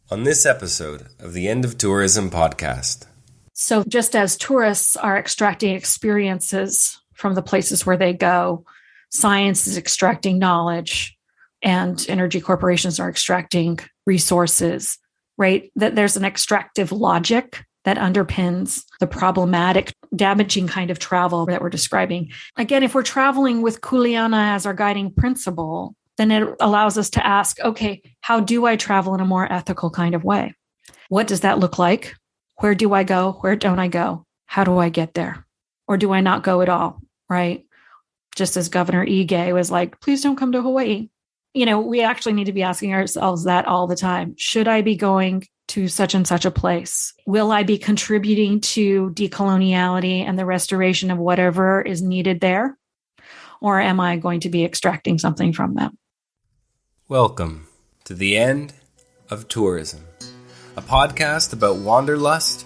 On this episode of the End of Tourism podcast. So just as tourists are extracting experiences from the places where they go, science is extracting knowledge and energy corporations are extracting resources, right? That there's an extractive logic that underpins the problematic, damaging kind of travel that we're describing. Again, if we're traveling with Kuleana as our guiding principle, then it allows us to ask, okay, how do I travel in a more ethical kind of way? What does that look like? Where do I go? Where don't I go? How do I get there? Or do I not go at all, right? Just as Governor Ige was like, please don't come to Hawaii. We actually need to be asking ourselves that all the time. Should I be going to such and such a place? Will I be contributing to decoloniality and the restoration of whatever is needed there? Or am I going to be extracting something from them? Welcome to the End of Tourism, a podcast about wanderlust,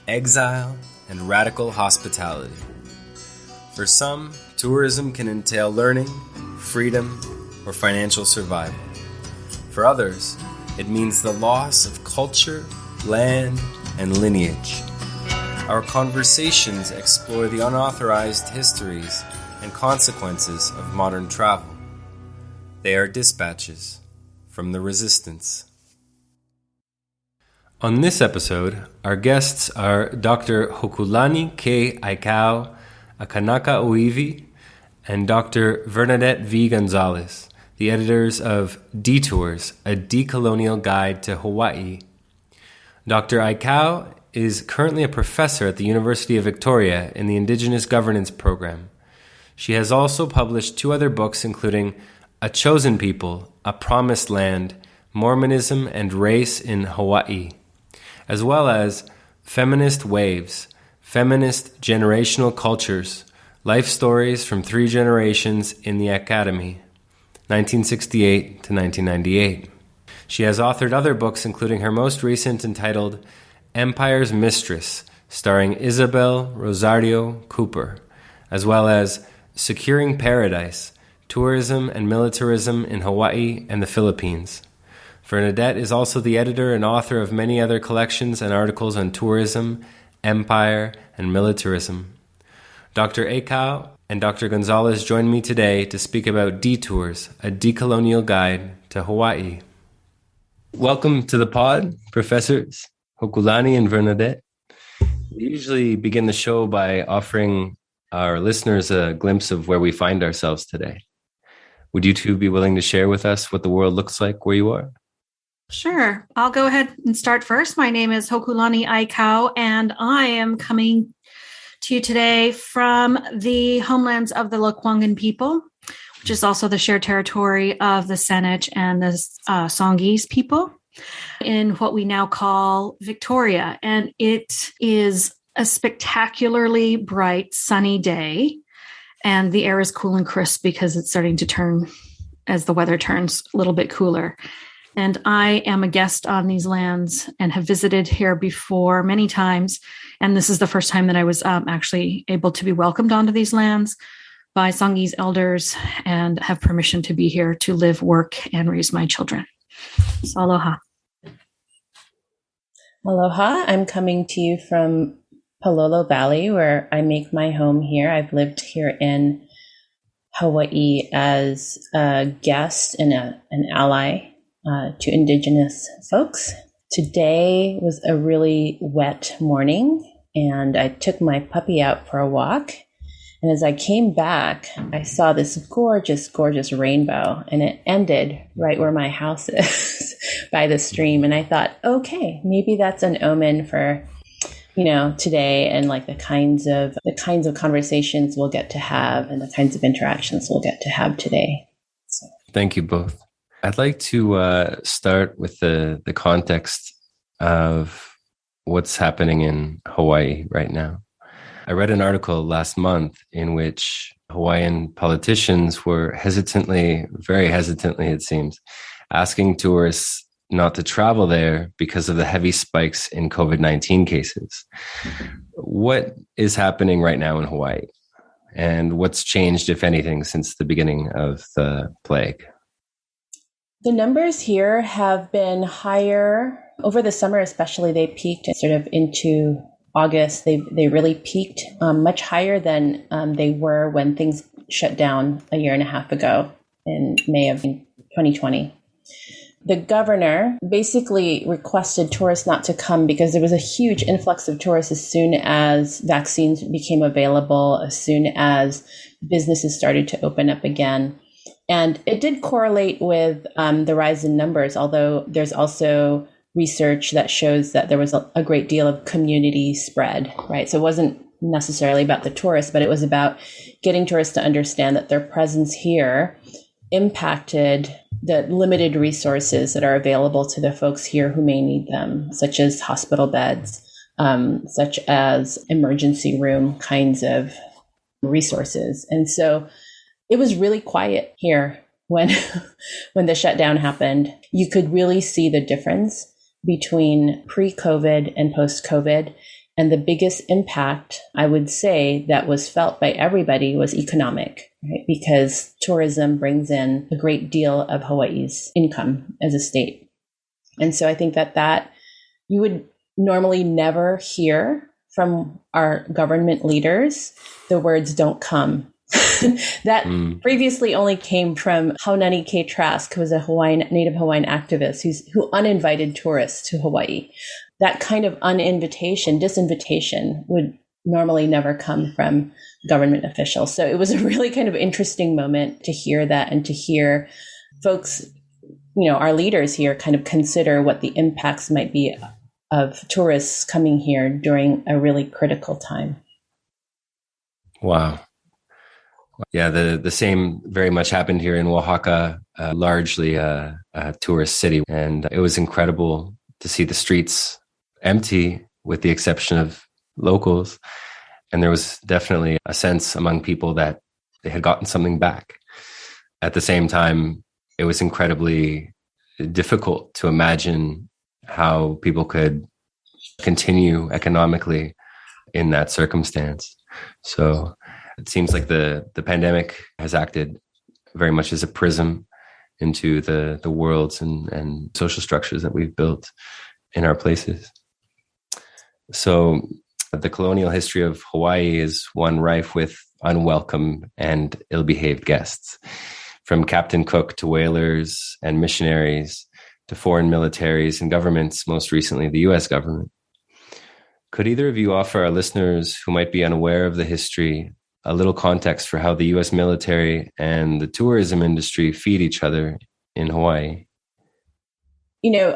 exile, and radical hospitality. For some, tourism can entail learning, freedom, or financial survival. For others, it means the loss of culture, land, and lineage. Our conversations explore the unauthorized histories and consequences of modern travel. They are dispatches from the resistance. On this episode, our guests are Dr Hokulani K Aikau, a Kanaka Oiwi, and Dr Vernadette V Gonzalez, the editors of Detours, a Decolonial Guide to Hawaiʻi. Dr Aikau is currently a professor at the University of Victoria in the Indigenous Governance Program. She has also published 2 other books, including A Chosen People, A Promised Land, Mormonism and Race in Hawaiʻi, as well as Feminist Waves, Feminist Generational Cultures, Life Stories from 3 Generations in the Academy, 1968 to 1998. She has authored other books, including her most recent entitled Empire's Mistress, starring Isabel Rosario Cooper, as well as Securing Paradise, Tourism and Militarism in Hawaii and the Philippines. Vernadette is also the editor and author of many other collections and articles on tourism, empire, and militarism. Dr. Aikau and Dr. Gonzalez join me today to speak about Detours, a decolonial guide to Hawaii. Welcome to the pod, Professors Hokulani and Vernadette. We usually begin the show by offering our listeners a glimpse of where we find ourselves today. Would you two be willing to share with us what the world looks like where you are? Sure. I'll go ahead and start first. My name is Hokulani Aikau, and I am coming to you today from the homelands of the Lekwungen people, which is also the shared territory of the Saanich and the Songhees people, in what we now call Victoria. And it is a spectacularly bright, sunny day, and the air is cool and crisp because it's starting to turn, as the weather turns, a little bit cooler. And I am a guest on these lands and have visited here before many times. And this is the first time that I was actually able to be welcomed onto these lands by Songhees elders and have permission to be here to live, work, and raise my children. So aloha. Aloha. I'm coming to you from Palolo Valley, where I make my home here. I've lived here in Hawaii as a guest and an ally to Indigenous folks. Today was a really wet morning, and I took my puppy out for a walk. And as I came back, I saw this gorgeous, gorgeous rainbow, and it ended right where my house is by the stream. And I thought, okay, maybe that's an omen for today, and like the kinds of conversations we'll get to have and the kinds of interactions we'll get to have today. So. Thank you both. I'd like to start with the context of what's happening in Hawaii right now. I read an article last month in which Hawaiian politicians were very hesitantly it seems, asking tourists not to travel there because of the heavy spikes in COVID-19 cases. What is happening right now in Hawaii? And what's changed, if anything, since the beginning of the plague? The numbers here have been higher Over the summer, especially, they peaked sort of into August. They really peaked much higher than they were when things shut down a year and a half ago in May of 2020. The governor basically requested tourists not to come because there was a huge influx of tourists as soon as vaccines became available, as soon as businesses started to open up again. And it did correlate with the rise in numbers, although there's also research that shows that there was a great deal of community spread, right? So it wasn't necessarily about the tourists, but it was about getting tourists to understand that their presence here impacted the limited resources that are available to the folks here who may need them, such as hospital beds, such as emergency room kinds of resources. And so it was really quiet here when the shutdown happened. You could really see the difference between pre-COVID and post-COVID. And the biggest impact, I would say, that was felt by everybody was economic, right? Because tourism brings in a great deal of Hawaii's income as a state. And so I think that you would normally never hear from our government leaders the words "don't come." That previously only came from Haunani K. Trask, who was a Native Hawaiian activist who uninvited tourists to Hawaii. That kind of disinvitation would normally never come from government officials. So it was a really kind of interesting moment to hear that and to hear folks, our leaders here kind of consider what the impacts might be of tourists coming here during a really critical time. Wow. Yeah, the same very much happened here in Oaxaca, largely a tourist city. And it was incredible to see the streets empty with the exception of locals. And there was definitely a sense among people that they had gotten something back. At the same time, it was incredibly difficult to imagine how people could continue economically in that circumstance. So it seems like the pandemic has acted very much as a prism into the worlds and social structures that we've built in our places. So the colonial history of Hawaii is one rife with unwelcome and ill-behaved guests, from Captain Cook to whalers and missionaries to foreign militaries and governments, most recently the U.S. government. Could either of you offer our listeners who might be unaware of the history a little context for how the U.S. military and the tourism industry feed each other in Hawaii?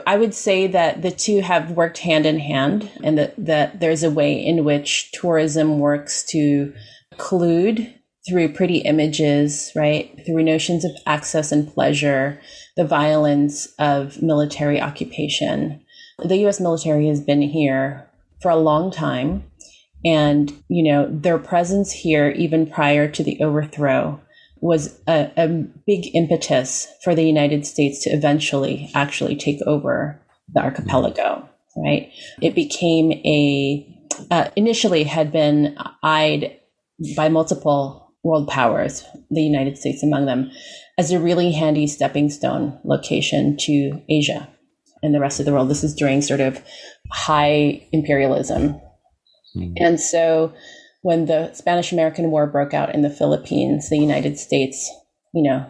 I would say that the two have worked hand in hand, and that there's a way in which tourism works to collude through pretty images, right? Through notions of access and pleasure, the violence of military occupation. The U.S. military has been here for a long time. And, their presence here, even prior to the overthrow, was a big impetus for the United States to eventually actually take over the archipelago, right? It became initially had been eyed by multiple world powers, the United States among them, as a really handy stepping stone location to Asia and the rest of the world. This is during sort of high imperialism. And so when the Spanish-American War broke out in the Philippines, the United States,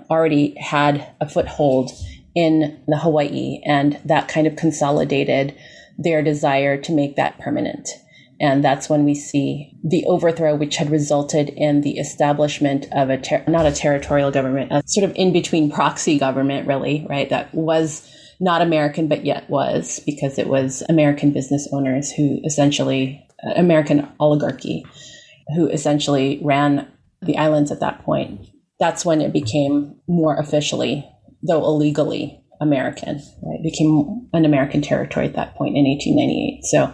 already had a foothold in the Hawai'i, and that kind of consolidated their desire to make that permanent. And that's when we see the overthrow, which had resulted in the establishment of not a territorial government, a sort of in-between proxy government, really, right? That was not American, but yet was, because it was American business owners who essentially, American oligarchy, who essentially ran the islands at that point. That's when it became more officially, though illegally, American, right? It became an American territory at that point in 1898. So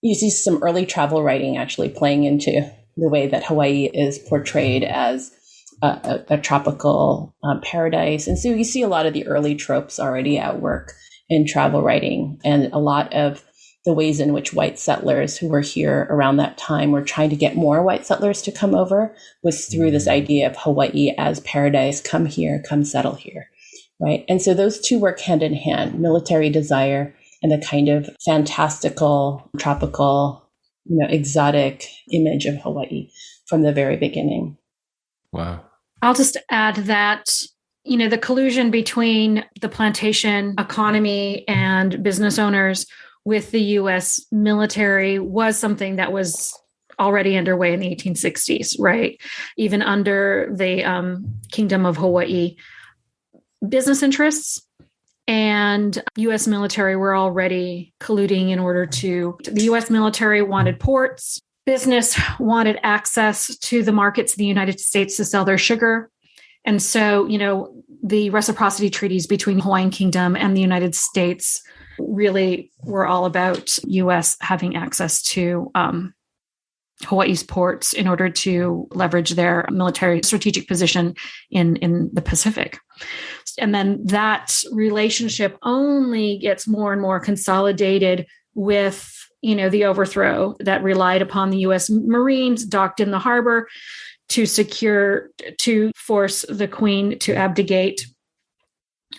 you see some early travel writing actually playing into the way that Hawaii is portrayed as a tropical paradise. And so you see a lot of the early tropes already at work in travel writing, and a lot of the ways in which white settlers who were here around that time were trying to get more white settlers to come over was through this idea of Hawaii as paradise. Come here, come settle here, right? And so those two work hand in hand, military desire and the kind of fantastical, tropical, exotic image of Hawaii from the very beginning. Wow. I'll just add that, the collusion between the plantation economy and business owners with the U.S. military was something that was already underway in the 1860s, right? Even under the Kingdom of Hawaii, business interests and U.S. military were already colluding in order to, the U.S. military wanted ports, business wanted access to the markets of the United States to sell their sugar. And so, the reciprocity treaties between Hawaiian Kingdom and the United States really were all about U.S. having access to Hawaii's ports in order to leverage their military strategic position in the Pacific. And then that relationship only gets more and more consolidated with, the overthrow that relied upon the U.S. Marines docked in the harbor to force the Queen to abdicate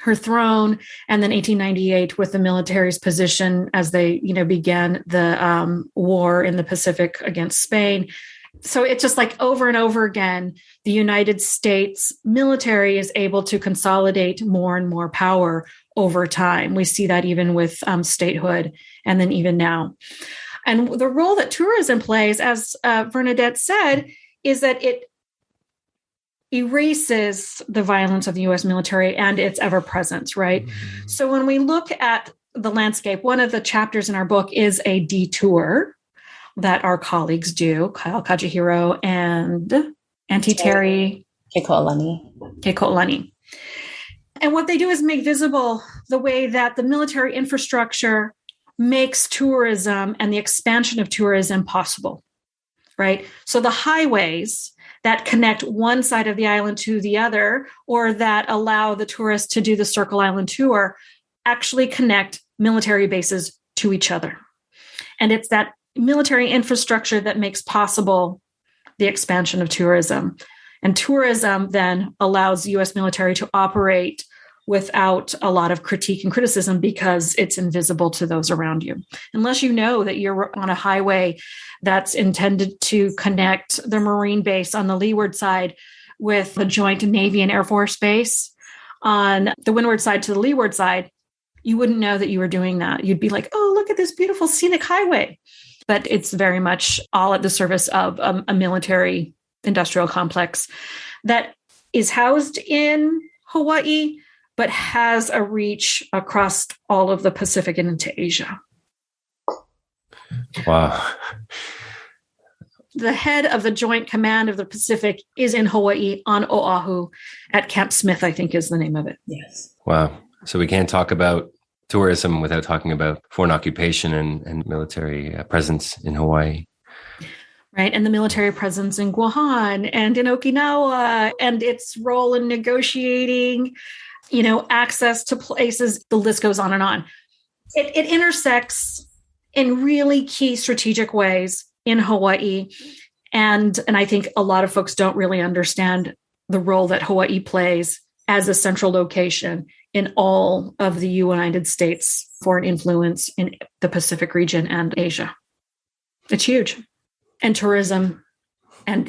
her throne. And then 1898 with the military's position as they, began the war in the Pacific against Spain. So it's just like over and over again, the United States military is able to consolidate more and more power over time. We see that even with statehood and then even now. And the role that tourism plays, as Vernadette said, is that it erases the violence of the U.S. military and its ever-presence, right? Mm-hmm. So when we look at the landscape, one of the chapters in our book is a detour that our colleagues do, Kyle Kajihiro and Auntie Terry Keko'olani. And what they do is make visible the way that the military infrastructure makes tourism and the expansion of tourism possible, right? So the highways that connect one side of the island to the other, or that allow the tourists to do the Circle Island tour, actually connect military bases to each other. And it's that military infrastructure that makes possible the expansion of tourism. And tourism then allows U.S. military to operate without a lot of critique and criticism because it's invisible to those around you. Unless you know that you're on a highway that's intended to connect the Marine base on the leeward side with the joint Navy and Air Force base on the windward side to the leeward side, you wouldn't know that you were doing that. You'd be like, oh, look at this beautiful scenic highway. But it's very much all at the service of a military industrial complex that is housed in Hawaii, but has a reach across all of the Pacific and into Asia. Wow. The head of the Joint Command of the Pacific is in Hawaii on Oahu at Camp Smith, I think is the name of it. Yes. Wow. So we can't talk about tourism without talking about foreign occupation and military presence in Hawaii. Right. And the military presence in Guam and in Okinawa and its role in negotiating, access to places, the list goes on and on. It intersects in really key strategic ways in Hawaii. And I think a lot of folks don't really understand the role that Hawaii plays as a central location in all of the United States foreign influence in the Pacific region and Asia. It's huge. And tourism and,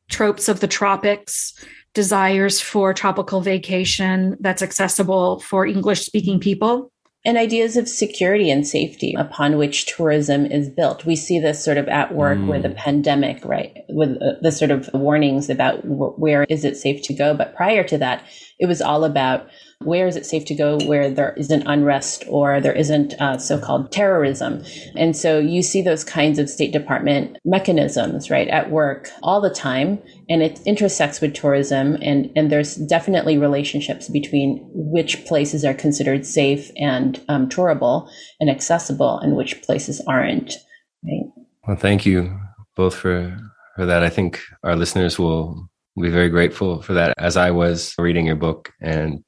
tropes of the tropics, desires for tropical vacation that's accessible for English-speaking people. And ideas of security and safety upon which tourism is built. We see this sort of at work with the pandemic, right? With the sort of warnings about where is it safe to go. But prior to that, it was all about where is it safe to go where there isn't unrest or there isn't so-called terrorism. And so you see those kinds of State Department mechanisms, right, at work all the time. And it intersects with tourism. And there's definitely relationships between which places are considered safe and tourable and accessible and which places aren't. Right? Well, thank you both for that. I think our listeners will be very grateful for that, as I was reading your book and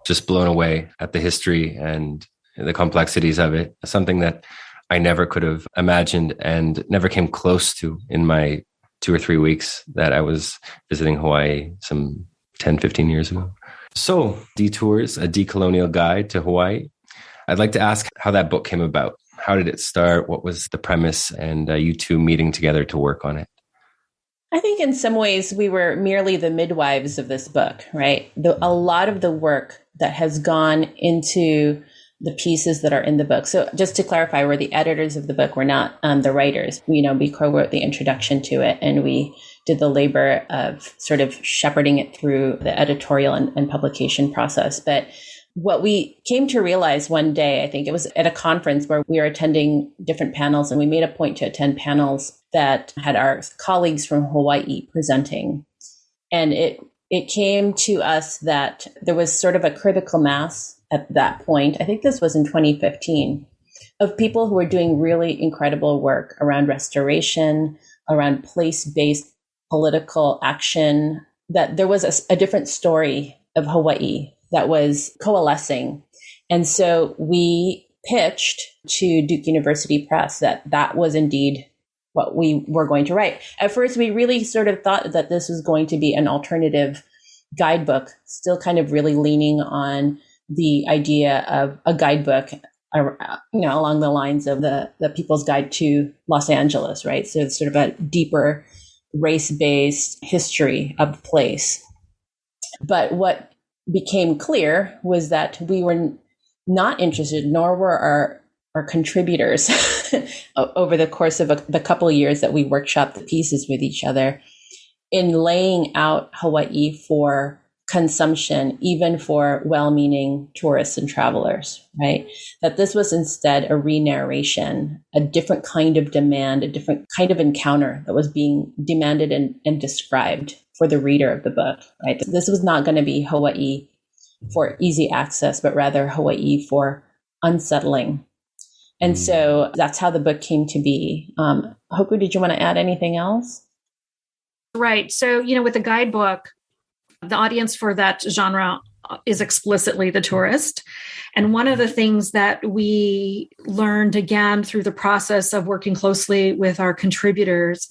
just blown away at the history and the complexities of it. Something that I never could have imagined and never came close to in my 2 or 3 weeks that I was visiting Hawaii some 10, 15 years ago. So, Detours, a decolonial guide to Hawaii. I'd like to ask how that book came about. How did it start? What was the premise? And you two meeting together to work on it? I think in some ways we were merely the midwives of this book, right? A lot of the work that has gone into the pieces that are in the book. So just to clarify, we're the editors of the book. We're not the writers. We co-wrote the introduction to it, and we did the labor of sort of shepherding it through the editorial and publication process. But what we came to realize one day, I think it was at a conference where we were attending different panels, and we made a point to attend panels that had our colleagues from Hawaii presenting. And it came to us that there was sort of a critical mass at that point, I think this was in 2015, of people who were doing really incredible work around restoration, around place-based political action, that there was a different story of Hawaii that was coalescing. And so we pitched to Duke University Press that was indeed what we were going to write. At first, we really sort of thought that this was going to be an alternative guidebook, still kind of really leaning on the idea of a guidebook, along the lines of the People's Guide to Los Angeles, right? So it's sort of a deeper race-based history of the place. But what became clear was that we were not interested, nor were our contributors over the course of the couple of years that we workshopped the pieces with each other, in laying out Hawaii for consumption, even for well-meaning tourists and travelers, right? That this was instead a re-narration, a different kind of demand, a different kind of encounter that was being demanded and described for the reader of the book, right? This was not going to be Hawaii for easy access, but rather Hawaii for unsettling. And so that's how the book came to be. Hoku, did you want to add anything else? Right. So, with the guidebook, the audience for that genre is explicitly the tourist. And one of the things that we learned again through the process of working closely with our contributors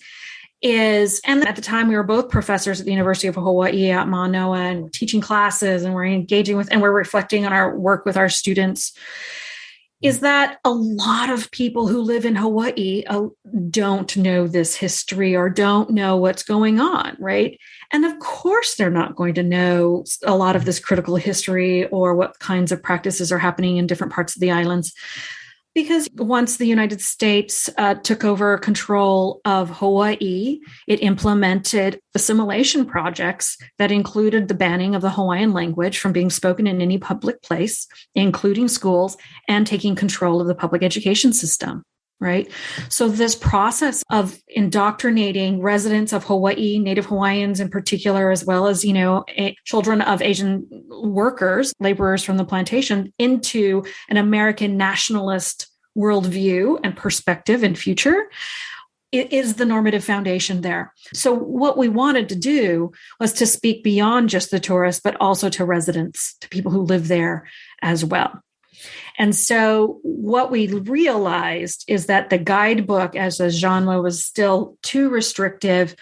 is, and at the time we were both professors at the University of Hawaii at Manoa, and we're teaching classes, and we're engaging with, and we're reflecting on our work with our students, is that a lot of people who live in Hawaii don't know this history or don't know what's going on, right? And of course, they're not going to know a lot of this critical history or what kinds of practices are happening in different parts of the islands. Because once the United States took over control of Hawaii, it implemented assimilation projects that included the banning of the Hawaiian language from being spoken in any public place, including schools, and taking control of the public education system, right? So this process of indoctrinating residents of Hawaii, Native Hawaiians in particular, as well as, children of Asian workers, laborers from the plantation, into an American nationalist worldview and perspective and future, it is the normative foundation there. So what we wanted to do was to speak beyond just the tourists, but also to residents, to people who live there as well. And so what we realized is that the guidebook as a genre was still too restrictive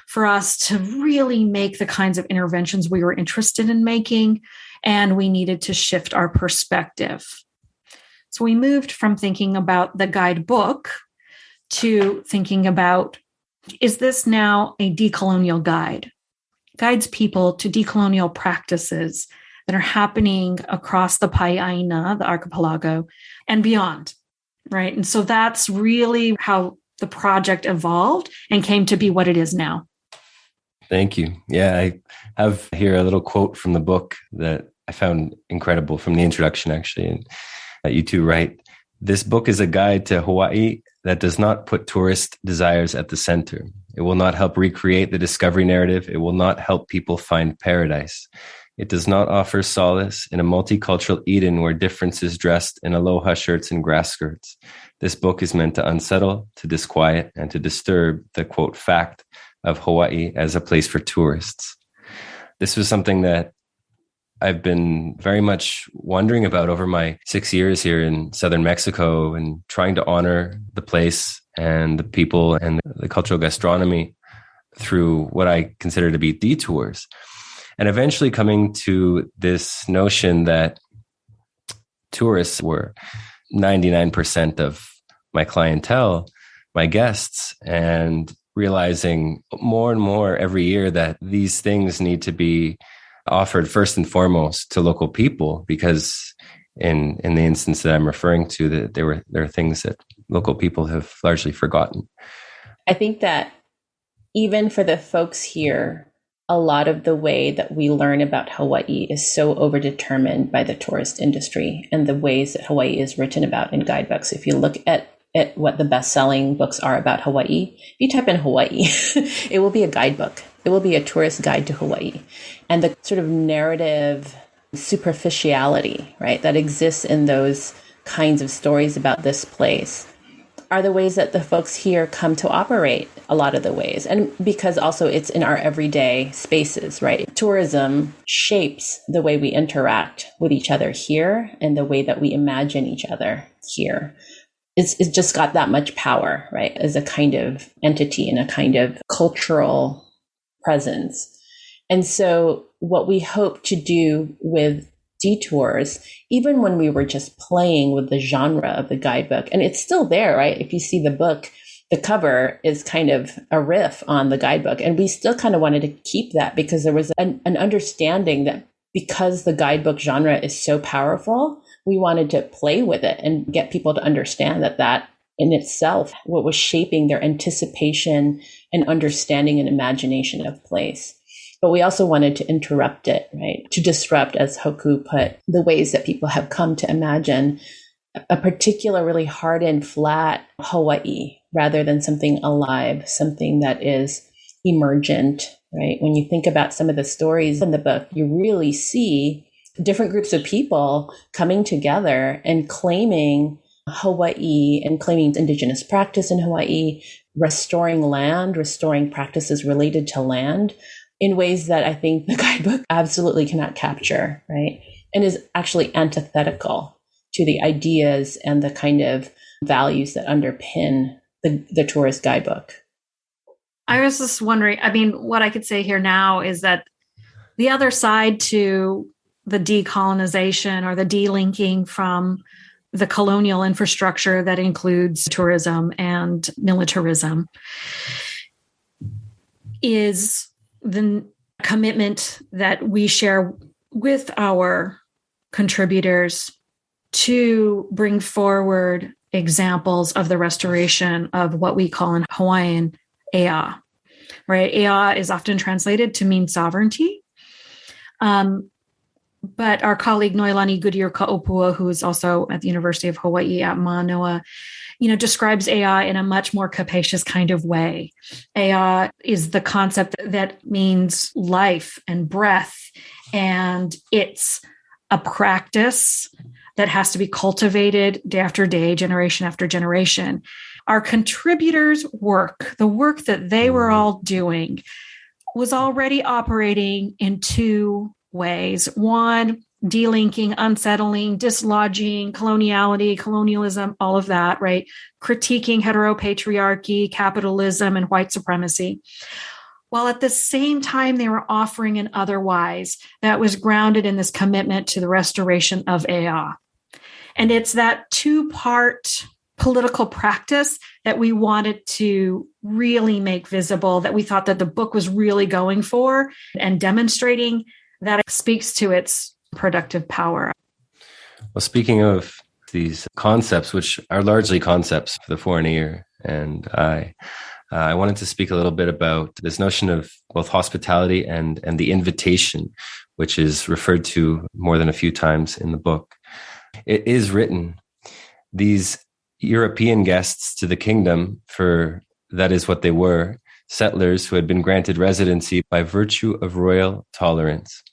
for us to really make the kinds of interventions we were interested in making, and we needed to shift our perspective. So we moved from thinking about the guidebook to thinking about, is this now a decolonial guide? Guides people to decolonial practices that are happening across the Pai'aina, the archipelago, and beyond, right? And so that's really how the project evolved and came to be what it is now. Thank you. Yeah, I have here a little quote from the book that I found incredible from the introduction, actually. And you two write, "This book is a guide to Hawaii that does not put tourist desires at the center. It will not help recreate the discovery narrative. It will not help people find paradise. It does not offer solace in a multicultural Eden where difference is dressed in aloha shirts and grass skirts. This book is meant to unsettle, to disquiet, and to disturb the, quote, fact of Hawaii as a place for tourists." This was something that I've been very much wondering about over my 6 years here in southern Mexico, and trying to honor the place and the people and the cultural gastronomy through what I consider to be detours. and eventually coming to this notion that tourists were 99% of my clientele, my guests, and realizing more and more every year that these things need to be offered first and foremost to local people, because in the instance that I'm referring to, that there are things that local people have largely forgotten. I think that even for the folks here, a lot of the way that we learn about Hawaii is so overdetermined by the tourist industry and the ways that Hawaii is written about in guidebooks. If you look at what the best-selling books are about Hawaii, if you type in Hawaii, it will be a guidebook. It will be a tourist guide to Hawaii. And the sort of narrative superficiality, right, that exists in those kinds of stories about this place are the ways that the folks here come to operate a lot of the ways. And because also it's in our everyday spaces, right? Tourism shapes the way we interact with each other here and the way that we imagine each other here. It's just got that much power, right? As a kind of entity and a kind of cultural presence. And so what we hope to do with Detours, even when we were just playing with the genre of the guidebook, and it's still there, right? If you see the book, the cover is kind of a riff on the guidebook. And we still kind of wanted to keep that because there was an understanding that because the guidebook genre is so powerful, we wanted to play with it and get people to understand that in itself, what was shaping their anticipation and understanding and imagination of place. But we also wanted to interrupt it, right? To disrupt, as Hoku put, the ways that people have come to imagine a particular really hard and flat Hawaii rather than something alive, something that is emergent, right? When you think about some of the stories in the book, you really see different groups of people coming together and claiming Hawaii and claiming indigenous practice in Hawaii, restoring land, restoring practices related to land in ways that I think the guidebook absolutely cannot capture, right? And is actually antithetical to the ideas and the kind of values that underpin the tourist guidebook. I was just wondering, I mean, what I could say here now is that the other side to the decolonization or the delinking from the colonial infrastructure that includes tourism and militarism is the commitment that we share with our contributors to bring forward examples of the restoration of what we call in Hawaiian ea, right? Ea is often translated to mean sovereignty. But our colleague Noelani Goodyear Kaopua, who is also at the University of Hawaii at Manoa, describes ea in a much more capacious kind of way. Ea is the concept that means life and breath, and it's a practice that has to be cultivated day after day, generation after generation. Our contributors' work, the work that they were all doing, was already operating in two ways. One, delinking, unsettling, dislodging, colonialism, all of that, right? Critiquing heteropatriarchy, capitalism, and white supremacy. While at the same time, they were offering an otherwise that was grounded in this commitment to the restoration of ea. And it's that two-part political practice that we wanted to really make visible, that we thought that the book was really going for and demonstrating that it speaks to its productive power. Well, speaking of these concepts, which are largely concepts for the foreign ear, and I wanted to speak a little bit about this notion of both hospitality and the invitation, which is referred to more than a few times in the book. It is written, these European guests to the kingdom, for that is what they were, settlers who had been granted residency by virtue of royal tolerance.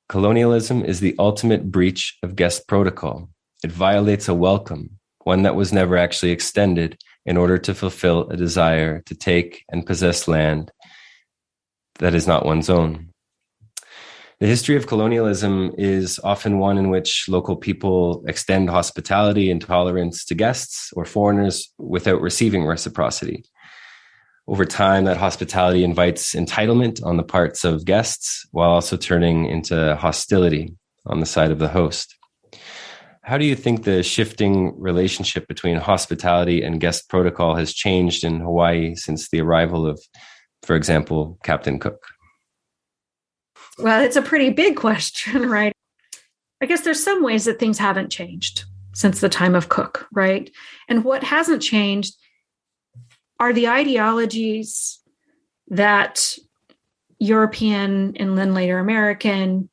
Colonialism is the ultimate breach of guest protocol. It violates a welcome, one that was never actually extended, in order to fulfill a desire to take and possess land that is not one's own. The history of colonialism is often one in which local people extend hospitality and tolerance to guests or foreigners without receiving reciprocity. Over time, that hospitality invites entitlement on the parts of guests while also turning into hostility on the side of the host. How do you think the shifting relationship between hospitality and guest protocol has changed in Hawaii since the arrival of, for example, Captain Cook? Well, it's a pretty big question, right? I guess there's some ways that things haven't changed since the time of Cook, right? And what hasn't changed are the ideologies that European and then later American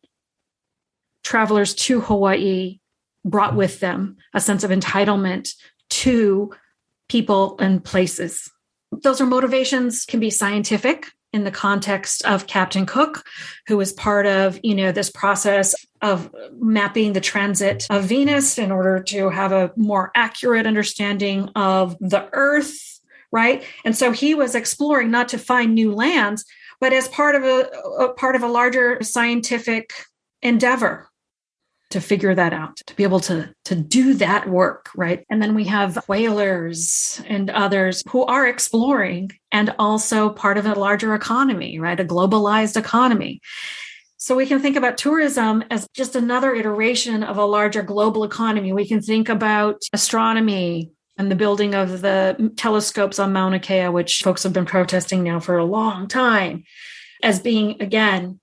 travelers to Hawaii brought with them, a sense of entitlement to people and places. Those are motivations can be scientific in the context of Captain Cook, who was part of, this process of mapping the transit of Venus in order to have a more accurate understanding of the Earth, right? And so he was exploring not to find new lands, but as part of a larger scientific endeavor to figure that out, to be able to do that work, right? And then we have whalers and others who are exploring and also part of a larger economy, right? A globalized economy. So we can think about tourism as just another iteration of a larger global economy. We can think about astronomy and the building of the telescopes on Mauna Kea, which folks have been protesting now for a long time, as being, again,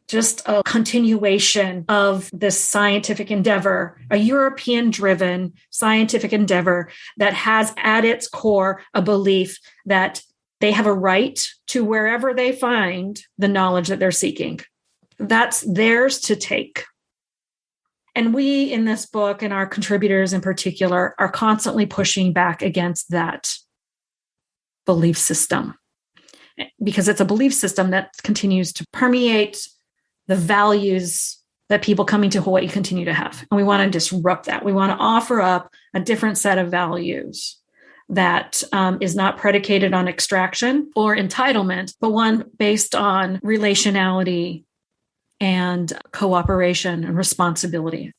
just a continuation of this scientific endeavor, a European-driven scientific endeavor that has at its core a belief that they have a right to wherever they find the knowledge that they're seeking. That's theirs to take. And we in this book, and our contributors in particular, are constantly pushing back against that belief system, because it's a belief system that continues to permeate the values that people coming to Hawaii continue to have. And we want to disrupt that. We want to offer up a different set of values that is not predicated on extraction or entitlement, but one based on relationality and cooperation and responsibility.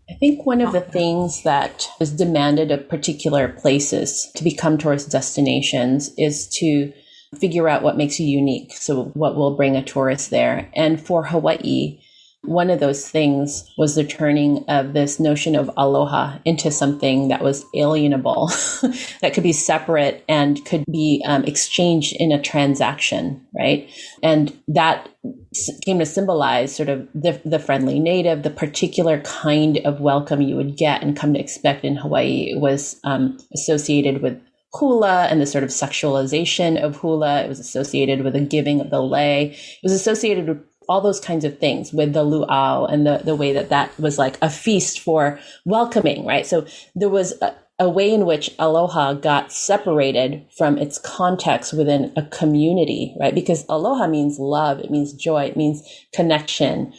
I think one of the things that is demanded of particular places to become tourist destinations is to figure out what makes you unique. So what will bring a tourist there? And for Hawaii, one of those things was the turning of this notion of aloha into something that was alienable, that could be separate and could be exchanged in a transaction, right? And that came to symbolize sort of the friendly native, the particular kind of welcome you would get and come to expect in Hawaii. It was associated with hula and the sort of sexualization of hula. It was associated with the giving of the lei. It was associated with all those kinds of things, with the luau and the way that was like a feast for welcoming, right? So there was a way in which aloha got separated from its context within a community, right? Because aloha means love, it means joy, it means connection.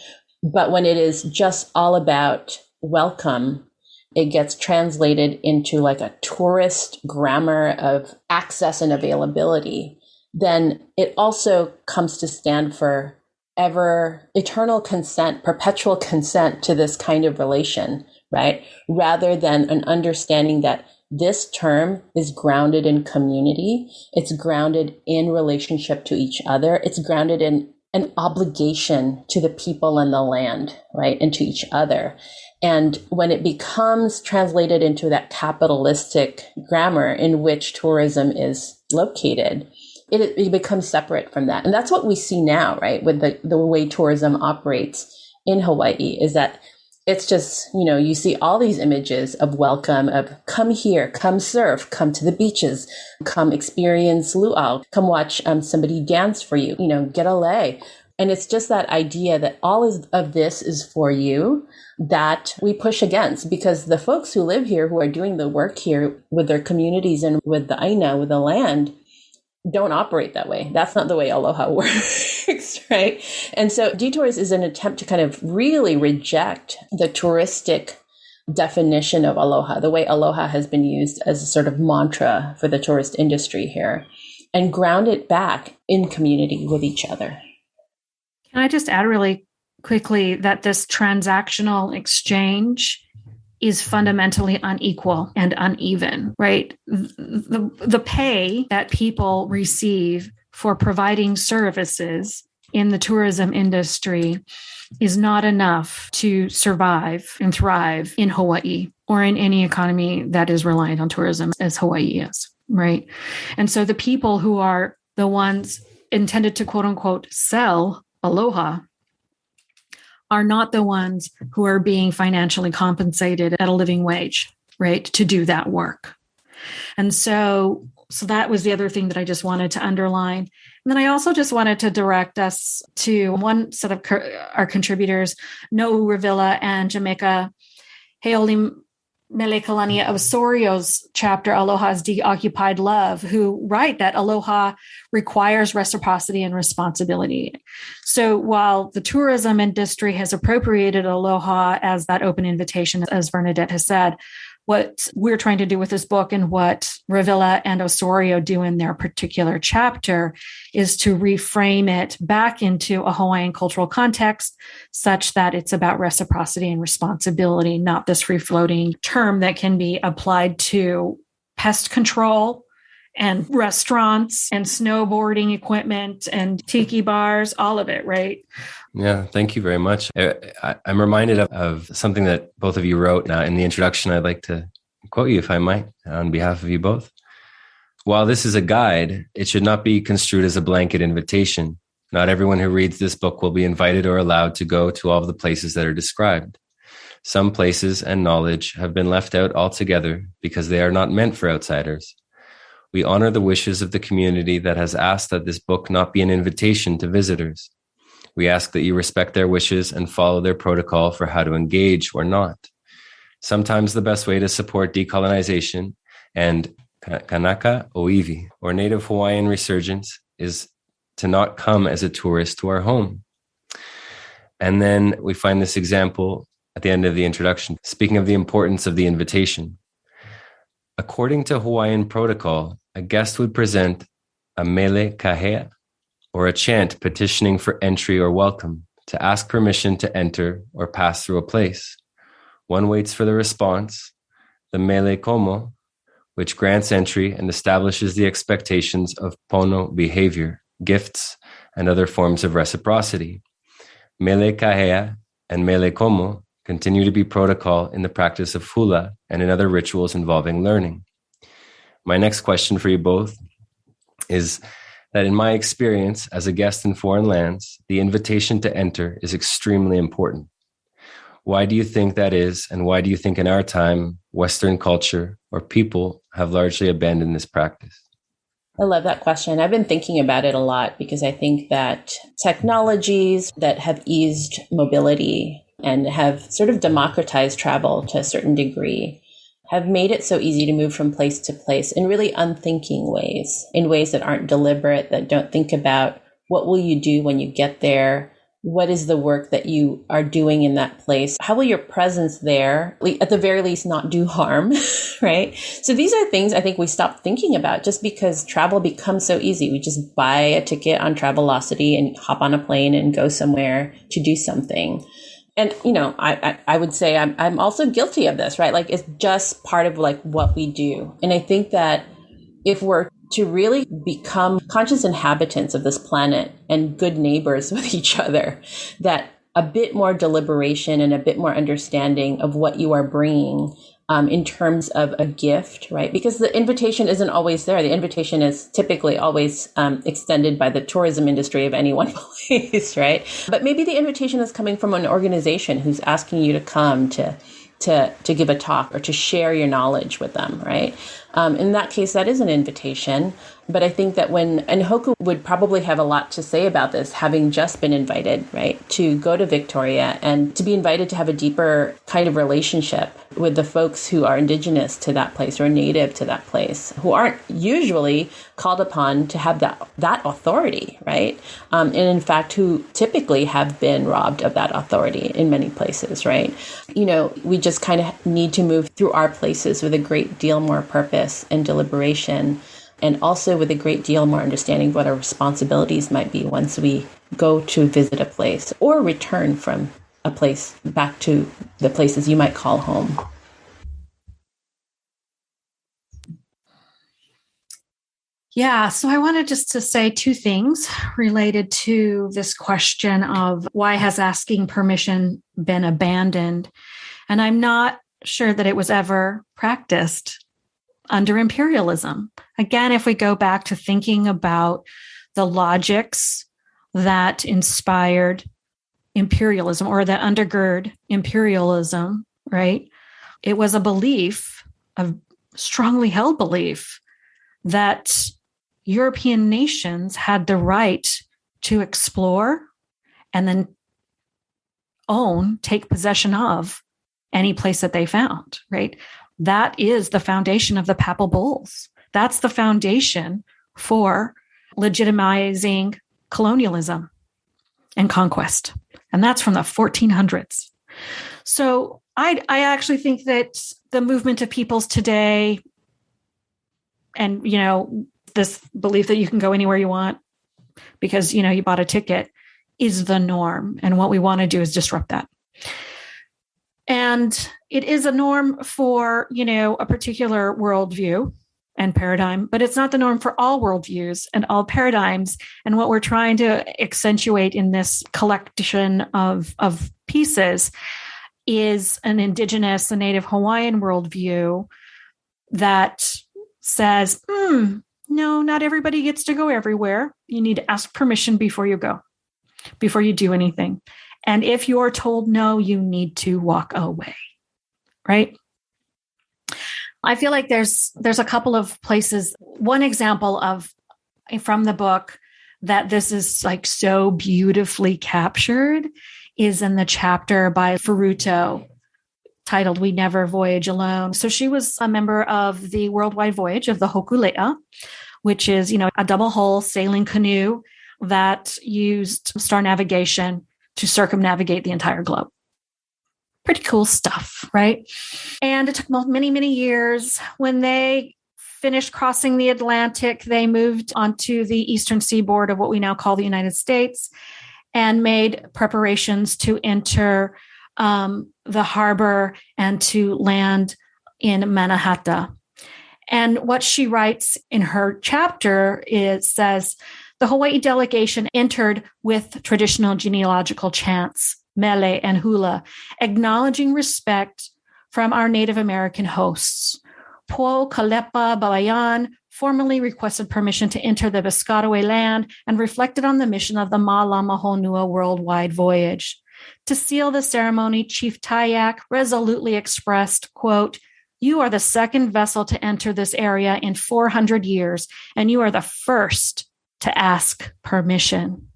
But when it is just all about welcome, it gets translated into like a tourist grammar of access and availability, then it also comes to stand for eternal consent, perpetual consent to this kind of relation, right? Rather than an understanding that this term is grounded in community, it's grounded in relationship to each other, it's grounded in an obligation to the people and the land, right? And to each other. And when it becomes translated into that capitalistic grammar in which tourism is located, it becomes separate from that. And that's what we see now, right? With the way tourism operates in Hawaii, is that it's just, you see all these images of welcome, of come here, come surf, come to the beaches, come experience luau, come watch somebody dance for you, get a lei. And it's just that idea that all of this is for you that we push against, because the folks who live here, who are doing the work here with their communities and with the aina, with the land, don't operate that way. That's not the way aloha works, right? And so Detours is an attempt to kind of really reject the touristic definition of aloha, the way aloha has been used as a sort of mantra for the tourist industry here, and ground it back in community with each other. Can I just add really quickly that this transactional exchange is fundamentally unequal and uneven, right? The pay that people receive for providing services in the tourism industry is not enough to survive and thrive in Hawaii or in any economy that is reliant on tourism as Hawaii is, right? And so the people who are the ones intended to quote unquote sell Aloha are not the ones who are being financially compensated at a living wage, right, to do that work. And so that was the other thing that I just wanted to underline. And then I also just wanted to direct us to one set of our contributors, No'u Revilla and Jamaica Heoli Melekalani of Osorio's chapter, Aloha's Deoccupied Love, who write that Aloha requires reciprocity and responsibility. So while the tourism industry has appropriated Aloha as that open invitation, as Vernadette has said, what we're trying to do with this book and what Revilla and Osorio do in their particular chapter is to reframe it back into a Hawaiian cultural context such that it's about reciprocity and responsibility, not this free-floating term that can be applied to pest control and restaurants and snowboarding equipment and tiki bars, all of it, right? Yeah, thank you very much. I'm reminded of something that both of you wrote now in the introduction. I'd like to quote you, if I might, on behalf of you both. While this is a guide, it should not be construed as a blanket invitation. Not everyone who reads this book will be invited or allowed to go to all of the places that are described. Some places and knowledge have been left out altogether because they are not meant for outsiders. We honor the wishes of the community that has asked that this book not be an invitation to visitors. We ask that you respect their wishes and follow their protocol for how to engage or not. Sometimes the best way to support decolonization and Kanaka Oiwi, or Native Hawaiian resurgence, is to not come as a tourist to our home. And then we find this example at the end of the introduction, speaking of the importance of the invitation. According to Hawaiian protocol, a guest would present a mele kahea, or a chant petitioning for entry or welcome, to ask permission to enter or pass through a place. One waits for the response, the mele komo, which grants entry and establishes the expectations of pono behavior, gifts, and other forms of reciprocity. Mele kahea and mele komo continue to be protocol in the practice of hula and in other rituals involving learning. My next question for you both is that in my experience as a guest in foreign lands, the invitation to enter is extremely important. Why do you think that is? And why do you think in our time, Western culture or people have largely abandoned this practice? I love that question. I've been thinking about it a lot because I think that technologies that have eased mobility and have sort of democratized travel to a certain degree have made it so easy to move from place to place in really unthinking ways, in ways that aren't deliberate, that don't think about what will you do when you get there? What is the work that you are doing in that place? How will your presence there, at the very least, not do harm, right? So these are things I think we stop thinking about just because travel becomes so easy. We just buy a ticket on Travelocity and hop on a plane and go somewhere to do something. And, you know, I would say I'm also guilty of this, right? Like, it's just part of like what we do. And I think that if we're to really become conscious inhabitants of this planet and good neighbors with each other, that a bit more deliberation and a bit more understanding of what you are bringing in terms of a gift, right? Because the invitation isn't always there. The invitation is typically always extended by the tourism industry of any one place, right? But maybe the invitation is coming from an organization who's asking you to come to give a talk or to share your knowledge with them, right? In that case, that is an invitation. But I think that and Hoku would probably have a lot to say about this, having just been invited, right, to go to Victoria and to be invited to have a deeper kind of relationship with the folks who are indigenous to that place or native to that place, who aren't usually called upon to have that authority, right? And in fact, who typically have been robbed of that authority in many places, right? You know, we just kind of need to move through our places with a great deal more purpose and deliberation, and also with a great deal more understanding of what our responsibilities might be once we go to visit a place or return from a place back to the places you might call home. Yeah, so I wanted just to say two things related to this question of why has asking permission been abandoned? And I'm not sure that it was ever practiced under imperialism. Again, if we go back to thinking about the logics that inspired imperialism or that undergird imperialism, right? It was a belief, a strongly held belief, that European nations had the right to explore and then take possession of any place that they found, right? That is the foundation of the papal bulls. That's the foundation for legitimizing colonialism and conquest. And that's from the 1400s. So I actually think that the movement of peoples today and, this belief that you can go anywhere you want because, you bought a ticket is the norm. And what we want to do is disrupt that. And it is a norm for, a particular worldview and paradigm, but it's not the norm for all worldviews and all paradigms. And what we're trying to accentuate in this collection of pieces is an indigenous, a native Hawaiian worldview that says, no, not everybody gets to go everywhere. You need to ask permission before you go, before you do anything. And if you're told no, you need to walk away, right? I feel like there's a couple of places. One example from the book that this is like so beautifully captured is in the chapter by Furuto titled "We Never Voyage Alone." So she was a member of the worldwide voyage of the Hokulea, which is, a double hull sailing canoe that used star navigation to circumnavigate the entire globe. Pretty cool stuff, right? And it took many, many years. When they finished crossing the Atlantic, they moved onto the eastern seaboard of what we now call the United States and made preparations to enter the harbor and to land in Mannahatta. And what she writes in her chapter says, the Hawaii delegation entered with traditional genealogical chants, mele and hula, acknowledging respect from our Native American hosts. Po Kalepa Babayan formally requested permission to enter the Piscataway land and reflected on the mission of the Malama Honua worldwide voyage. To seal the ceremony, Chief Tayak resolutely expressed, quote, "You are the second vessel to enter this area in 400 years, and you are the first to ask permission.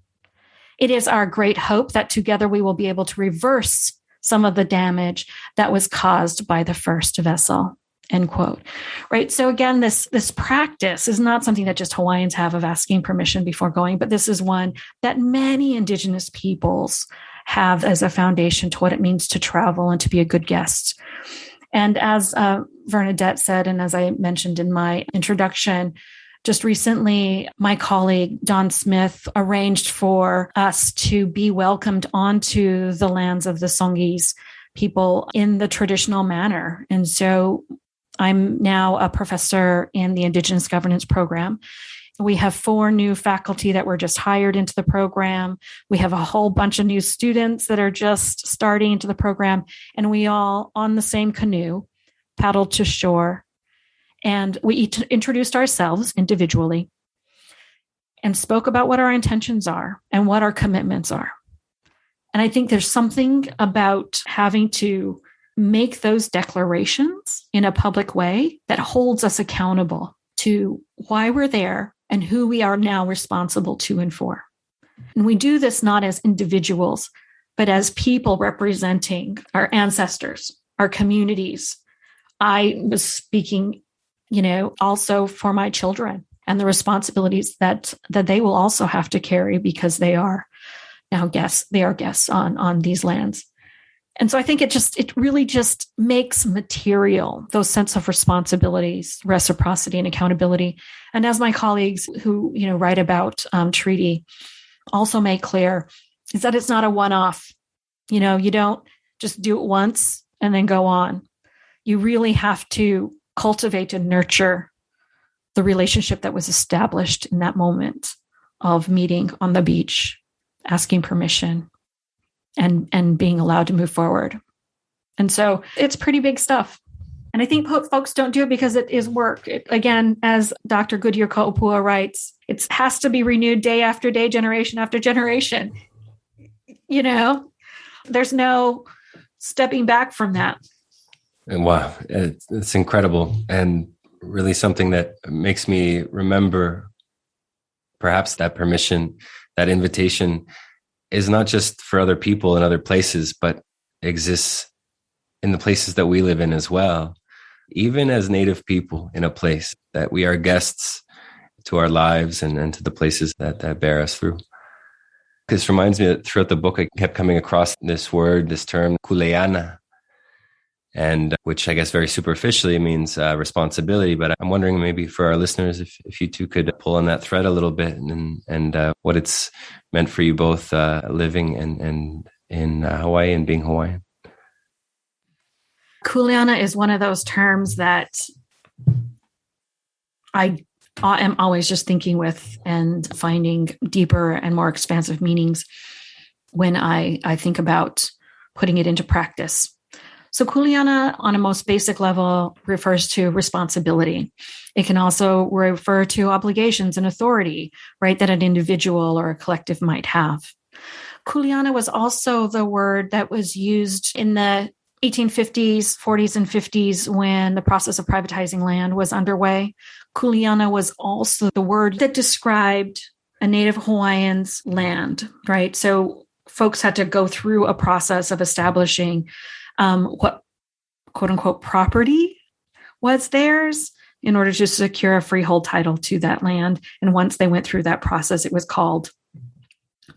It is our great hope that together we will be able to reverse some of the damage that was caused by the first vessel," end quote. Right. So again, this practice is not something that just Hawaiians have of asking permission before going, but this is one that many indigenous peoples have as a foundation to what it means to travel and to be a good guest. And as Vernadette said, and as I mentioned in my introduction, just recently, my colleague, Don Smith, arranged for us to be welcomed onto the lands of the Songhees people in the traditional manner. And so I'm now a professor in the Indigenous Governance Program. We have 4 new faculty that were just hired into the program. We have a whole bunch of new students that are just starting into the program. And we all, on the same canoe, paddled to shore. And we introduced ourselves individually and spoke about what our intentions are and what our commitments are. And I think there's something about having to make those declarations in a public way that holds us accountable to why we're there and who we are now responsible to and for. And we do this not as individuals, but as people representing our ancestors, our communities. I was speaking, also for my children and the responsibilities that they will also have to carry because they are now guests. They are guests on these lands. And so I think it really just makes material those sense of responsibilities, reciprocity, and accountability. And as my colleagues who write about treaty also make clear, is that it's not a one-off. You don't just do it once and then go on. You really have to cultivate and nurture the relationship that was established in that moment of meeting on the beach, asking permission, and being allowed to move forward. And so it's pretty big stuff. And I think folks don't do it because it is work. Again, as Dr. Goodyear Kaupua writes, it has to be renewed day after day, generation after generation. You know, there's no stepping back from that. And wow, it's incredible. And really something that makes me remember perhaps that permission, that invitation is not just for other people in other places, but exists in the places that we live in as well. Even as Native people in a place, that we are guests to our lives and to the places that bear us through. This reminds me that throughout the book, I kept coming across this word, this term, kuleana, and which I guess very superficially means responsibility. But I'm wondering maybe for our listeners, if you two could pull on that thread a little bit and what it's meant for you both living and in Hawaii and being Hawaiian. Kuleana is one of those terms that I am always just thinking with and finding deeper and more expansive meanings when I think about putting it into practice. So kuleana, on a most basic level, refers to responsibility. It can also refer to obligations and authority, right, that an individual or a collective might have. Kuleana was also the word that was used in the 1850s, 40s, and 50s when the process of privatizing land was underway. Kuleana was also the word that described a Native Hawaiian's land, right? So folks had to go through a process of establishing what quote unquote property was theirs in order to secure a freehold title to that land. And once they went through that process, it was called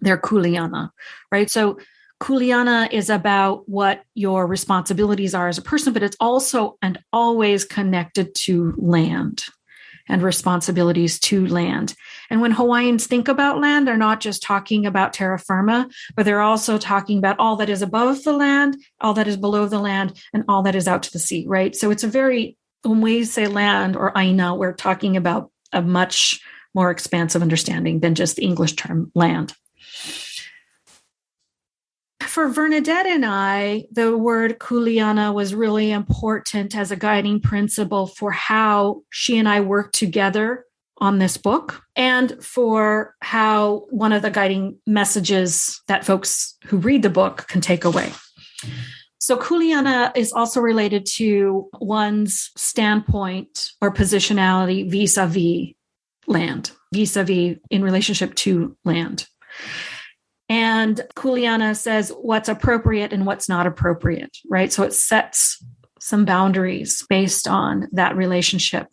their kuleana, right? So kuleana is about what your responsibilities are as a person, but it's also and always connected to land and responsibilities to land. And when Hawaiians think about land, they're not just talking about terra firma, but they're also talking about all that is above the land, all that is below the land, and all that is out to the sea, right? So it's when we say land or aina, we're talking about a much more expansive understanding than just the English term land. For Vernadette and I, the word kuleana was really important as a guiding principle for how she and I worked together on this book and for how one of the guiding messages that folks who read the book can take away. So kuleana is also related to one's standpoint or positionality vis-a-vis land, vis-a-vis in relationship to land. And kuleana says what's appropriate and what's not appropriate, right? So it sets some boundaries based on that relationship.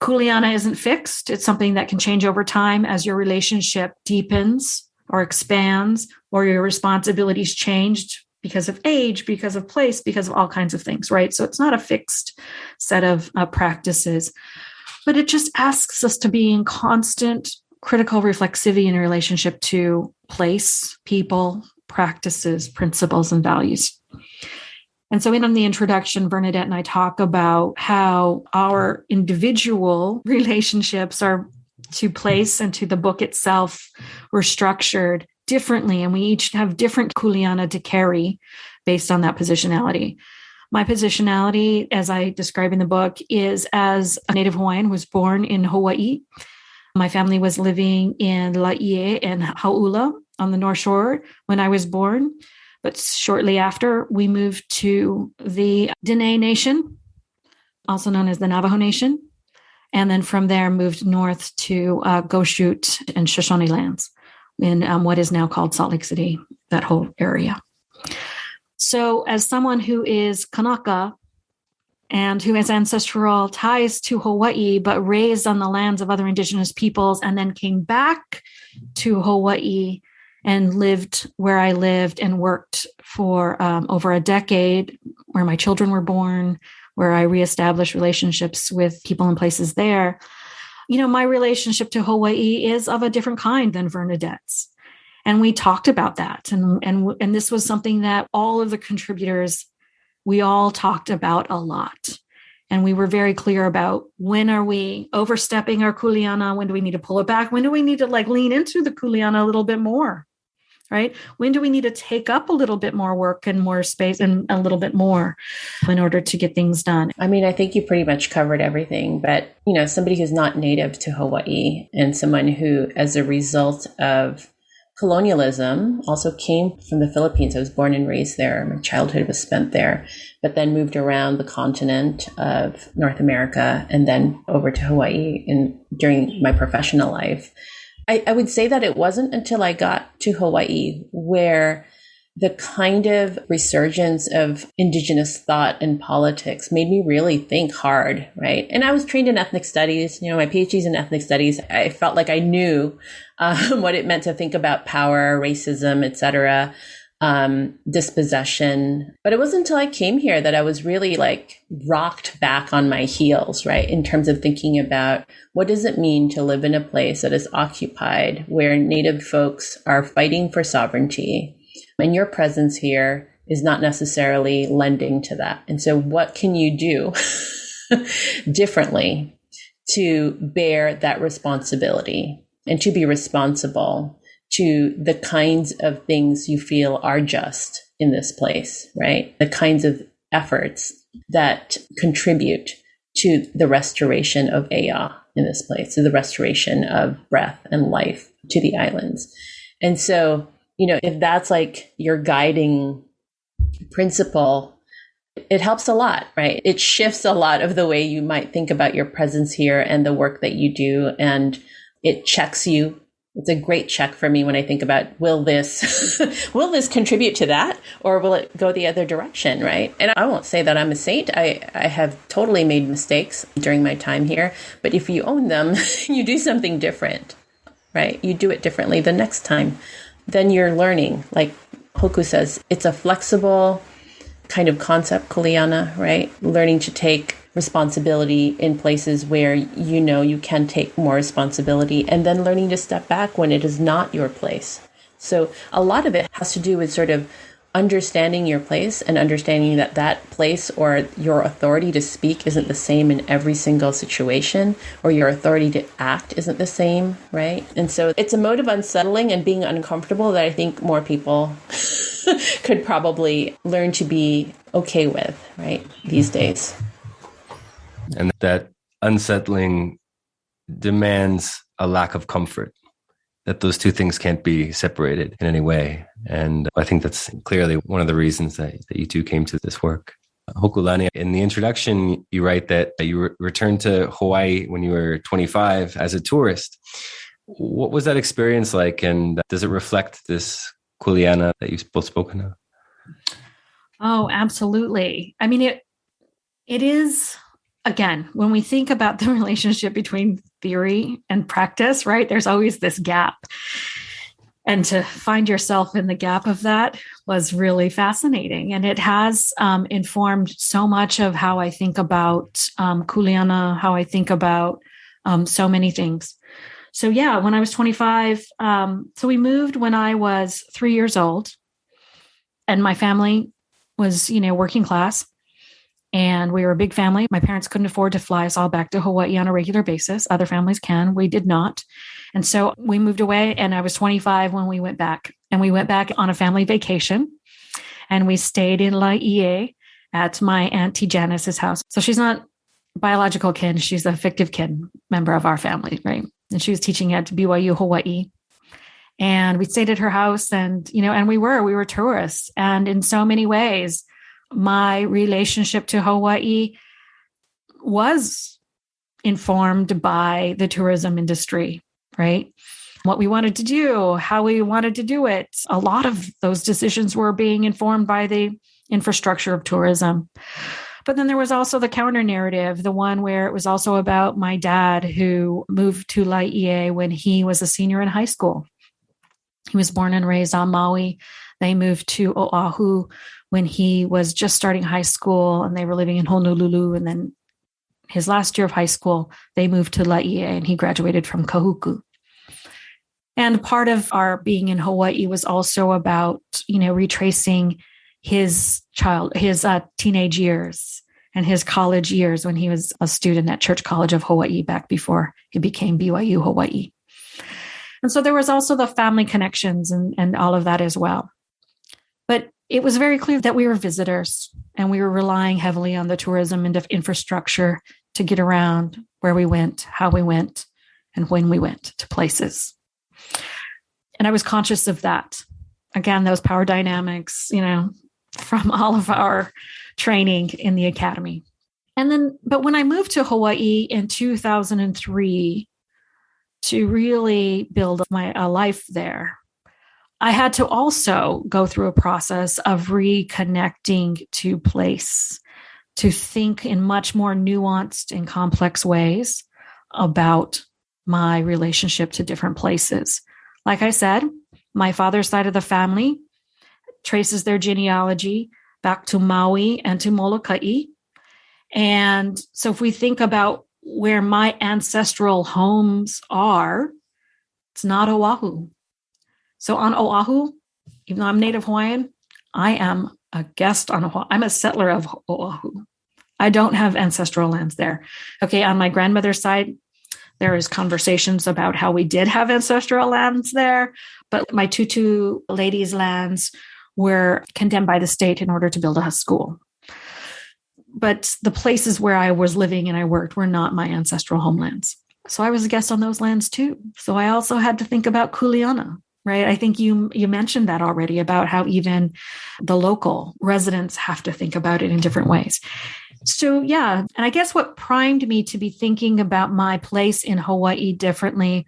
Kuleana isn't fixed. It's something that can change over time as your relationship deepens or expands, or your responsibilities changed because of age, because of place, because of all kinds of things, right? So it's not a fixed set of practices, but it just asks us to be in constant critical reflexivity in relationship to place, people, practices, principles, and values. And so in the introduction, Vernadette and I talk about how our individual relationships are to place and to the book itself were structured differently. And we each have different kuleana to carry based on that positionality. My positionality, as I describe in the book, is as a Native Hawaiian who was born in Hawaii. My family was living in Laie and Hauula on the North Shore when I was born. But shortly after, we moved to the Diné Nation, also known as the Navajo Nation. And then from there, moved north to Goshute and Shoshone lands in what is now called Salt Lake City, that whole area. So as someone who is Kanaka, and who has ancestral ties to Hawaii, but raised on the lands of other indigenous peoples, and then came back to Hawaii and lived where I lived and worked for over a decade, where my children were born, where I reestablished relationships with people and places there. You know, my relationship to Hawaii is of a different kind than Vernadette's. And we talked about that. And this was something that all of the contributors, we all talked about a lot. And we were very clear about when are we overstepping our kuleana? When do we need to pull it back? When do we need to lean into the kuleana a little bit more, right? When do we need to take up a little bit more work and more space and a little bit more in order to get things done? I mean, I think you pretty much covered everything, but, somebody who's not native to Hawaii and someone who, as a result of colonialism, also came from the Philippines. I was born and raised there. My childhood was spent there, but then moved around the continent of North America and then over to Hawaii during my professional life. I would say that it wasn't until I got to Hawaii where the kind of resurgence of Indigenous thought and politics made me really think hard, right? And I was trained in ethnic studies, my PhD's in ethnic studies. I felt like I knew what it meant to think about power, racism, etc., dispossession. But it wasn't until I came here that I was really rocked back on my heels, right? In terms of thinking about what does it mean to live in a place that is occupied, where Native folks are fighting for sovereignty, and your presence here is not necessarily lending to that. And so what can you do differently to bear that responsibility and to be responsible to the kinds of things you feel are just in this place, right? The kinds of efforts that contribute to the restoration of Ea in this place, to the restoration of breath and life to the islands. And so, if that's your guiding principle, it helps a lot, right? It shifts a lot of the way you might think about your presence here and the work that you do. And it checks you. It's a great check for me when I think about, will this contribute to that, or will it go the other direction, right? And I won't say that I'm a saint. I have totally made mistakes during my time here, but if you own them, you do something different, right? You do it differently the next time. Then you're learning. Like Hoku says, it's a flexible kind of concept, kuleana, right? Learning to take responsibility in places where you can take more responsibility, and then learning to step back when it is not your place. So a lot of it has to do with sort of understanding your place and understanding that place or your authority to speak isn't the same in every single situation, or your authority to act isn't the same, right? And so it's a mode of unsettling and being uncomfortable that I think more people could probably learn to be okay with, right, these days. And that unsettling demands a lack of comfort, that those two things can't be separated in any way. And I think that's clearly one of the reasons that you two came to this work. Hokulani, in the introduction, you write that you returned to Hawaii when you were 25 as a tourist. What was that experience like? And does it reflect this kuleana that you've both spoken of? Oh, absolutely. I mean, it is... Again, when we think about the relationship between theory and practice, right, there's always this gap. And to find yourself in the gap of that was really fascinating. And it has informed so much of how I think about kuleana, how I think about so many things. So yeah, when I was 25, so we moved when I was 3 years old, and my family was, working class. And we were a big family. My parents couldn't afford to fly us all back to Hawaii on a regular basis. Other families can. We did not. And so we moved away, and I was 25 when we went back. And we went back on a family vacation, and we stayed in Laie at my Auntie Janice's house. So she's not biological kin. She's a fictive kin member of our family, right? And she was teaching at BYU Hawaii. And we stayed at her house, and, and we were tourists. And in so many ways, my relationship to Hawaii was informed by the tourism industry, right? What we wanted to do, how we wanted to do it. A lot of those decisions were being informed by the infrastructure of tourism. But then there was also the counter narrative, the one where it was also about my dad, who moved to Laie when he was a senior in high school. He was born and raised on Maui. They moved to Oahu when he was just starting high school, and they were living in Honolulu. And then his last year of high school, they moved to Laie, and he graduated from Kahuku. And part of our being in Hawaii was also about, retracing his teenage years and his college years when he was a student at Church College of Hawaii back before he became BYU Hawaii. And so there was also the family connections and all of that as well. But it was very clear that we were visitors and we were relying heavily on the tourism and infrastructure to get around where we went, how we went, and when we went to places. And I was conscious of that. Again, those power dynamics, from all of our training in the academy. But when I moved to Hawaii in 2003 to really build a life there, I had to also go through a process of reconnecting to place, to think in much more nuanced and complex ways about my relationship to different places. Like I said, my father's side of the family traces their genealogy back to Maui and to Molokai. And so if we think about where my ancestral homes are, it's not Oahu. So on Oahu, even though I'm Native Hawaiian, I am a guest on Oahu. I'm a settler of Oahu. I don't have ancestral lands there. Okay, on my grandmother's side, there is conversations about how we did have ancestral lands there, but my Tutu ladies' lands were condemned by the state in order to build a school. But the places where I was living and I worked were not my ancestral homelands. So I was a guest on those lands too. So I also had to think about kuleana, right? I think you mentioned that already about how even the local residents have to think about it in different ways. So yeah, and I guess what primed me to be thinking about my place in Hawaii differently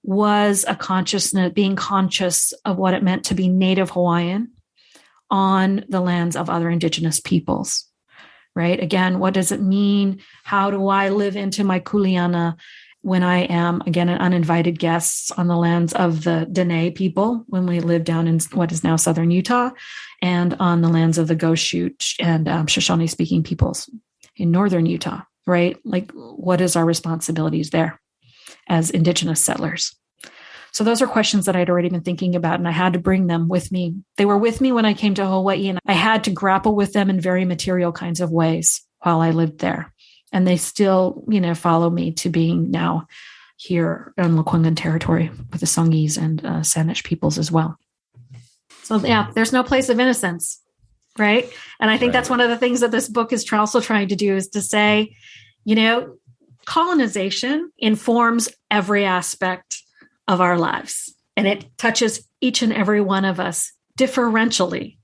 was a consciousness, being conscious of what it meant to be Native Hawaiian on the lands of other Indigenous peoples, right? Again, what does it mean? How do I live into my kuleana when I am, again, an uninvited guest on the lands of the Dene people when we live down in what is now southern Utah, and on the lands of the Goshute and Shoshone-speaking peoples in northern Utah, right? Like, what is our responsibilities there as Indigenous settlers? So those are questions that I'd already been thinking about, and I had to bring them with me. They were with me when I came to Hawaii, and I had to grapple with them in very material kinds of ways while I lived there. And they still, follow me to being now here on Lekwungen territory with the Songhees and Saanich peoples as well. So yeah, there's no place of innocence, right? And I think that's one of the things that this book is also trying to do, is to say, colonization informs every aspect of our lives, and it touches each and every one of us differentially.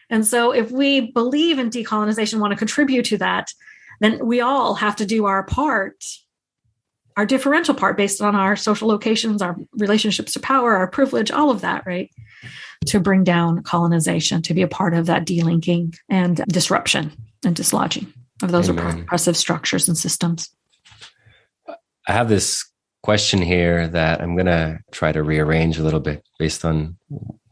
And so if we believe in decolonization, want to contribute to that, then we all have to do our part, our differential part, based on our social locations, our relationships to power, our privilege, all of that, right? To bring down colonization, to be a part of that delinking and disruption and dislodging of those oppressive structures and systems. I have this question here that I'm going to try to rearrange a little bit based on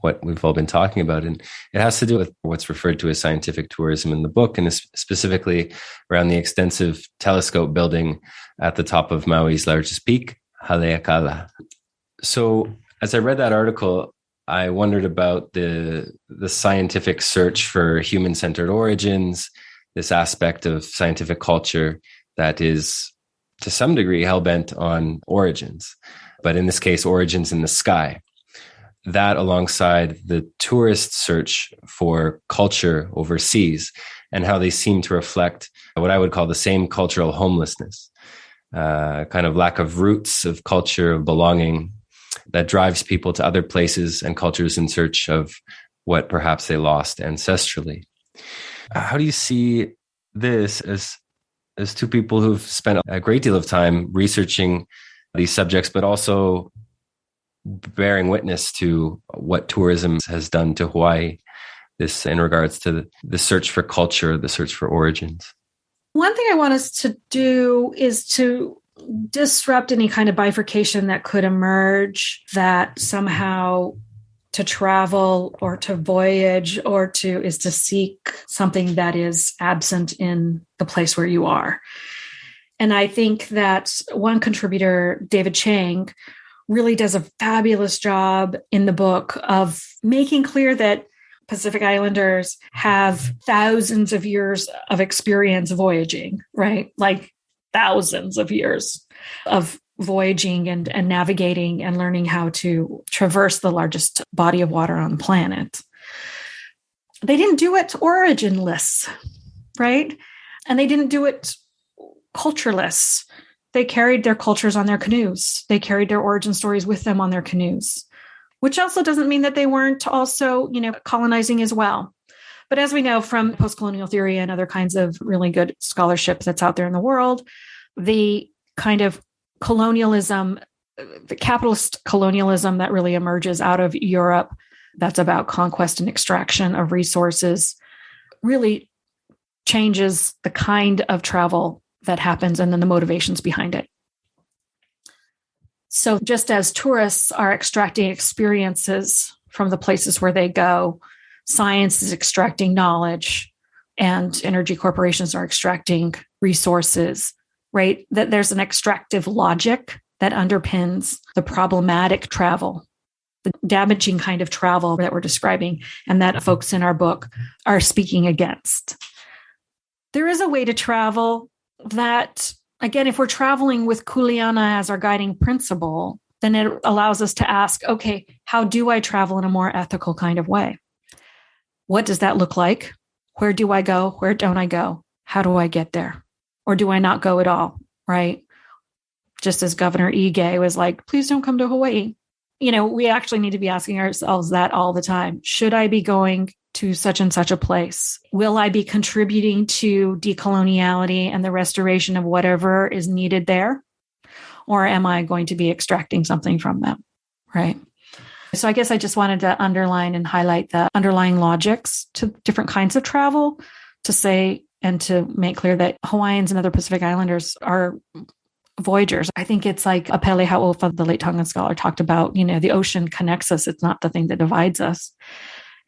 what we've all been talking about. And it has to do with what's referred to as scientific tourism in the book, and specifically around the extensive telescope building at the top of Maui's largest peak, Haleakala. So as I read that article, I wondered about the scientific search for human-centered origins, this aspect of scientific culture that is, to some degree, hell-bent on origins, but in this case, origins in the sky. That alongside the tourist search for culture overseas, and how they seem to reflect what I would call the same cultural homelessness, kind of lack of roots of culture, of belonging, that drives people to other places and cultures in search of what perhaps they lost ancestrally. How do you see this as two people who've spent a great deal of time researching these subjects, but also bearing witness to what tourism has done to Hawaii, this in regards to the search for culture, the search for origins? One thing I want us to do is to disrupt any kind of bifurcation that could emerge, that somehow to travel or to voyage or is to seek something that is absent in the place where you are. And I think that one contributor, David Chang, really does a fabulous job in the book of making clear that Pacific Islanders have thousands of years of experience voyaging, right? Like thousands of years of voyaging and navigating and learning how to traverse the largest body of water on the planet. They didn't do it originless, right? And they didn't do it cultureless. They carried their cultures on their canoes. They carried their origin stories with them on their canoes, which also doesn't mean that they weren't also, colonizing as well. But as we know from post-colonial theory and other kinds of really good scholarship that's out there in the world, the kind of colonialism, the capitalist colonialism that really emerges out of Europe, that's about conquest and extraction of resources, really changes the kind of travel that happens and then the motivations behind it. So just as tourists are extracting experiences from the places where they go, science is extracting knowledge and energy corporations are extracting resources, right? That there's an extractive logic that underpins the problematic travel, the damaging kind of travel that we're describing and that folks in our book are speaking against. There is a way to travel that, again, if we're traveling with Kuleana as our guiding principle, then it allows us to ask, okay, how do I travel in a more ethical kind of way? What does that look like? Where do I go? Where don't I go? How do I get there? Or do I not go at all, right? Just as Governor Ige was like, please don't come to Hawaii. We actually need to be asking ourselves that all the time. Should I be going to such and such a place? Will I be contributing to decoloniality and the restoration of whatever is needed there? Or am I going to be extracting something from them, right? So I guess I just wanted to underline and highlight the underlying logics to different kinds of travel to say and to make clear that Hawaiians and other Pacific Islanders are voyagers. I think it's like Apele Hau'ofa, the late Tongan scholar, talked about, the ocean connects us. It's not the thing that divides us.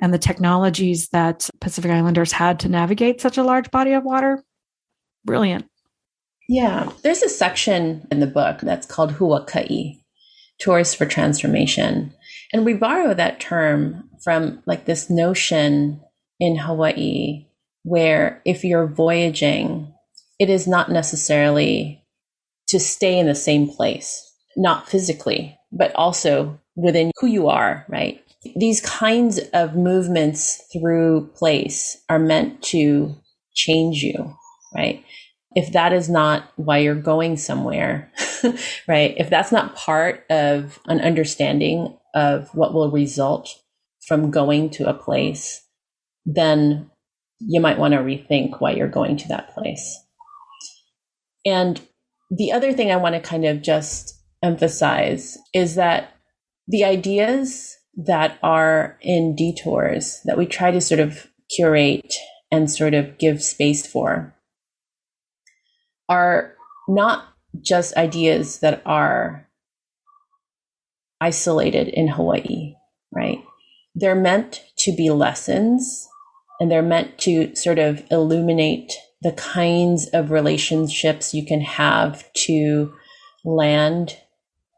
And the technologies that Pacific Islanders had to navigate such a large body of water, brilliant. Yeah, there's a section in the book that's called Huaka'i, Tours for Transformation. And we borrow that term from like this notion in Hawaii where if you're voyaging, it is not necessarily to stay in the same place, not physically, but also within who you are, right? These kinds of movements through place are meant to change you, right? If that is not why you're going somewhere, right? If that's not part of an understanding of what will result from going to a place, then you might want to rethink why you're going to that place. And the other thing I want to kind of just emphasize is that the ideas that are in Detours that we try to sort of curate and sort of give space for are not just ideas that are isolated in Hawaii, right? They're meant to be lessons, and they're meant to sort of illuminate the kinds of relationships you can have to land,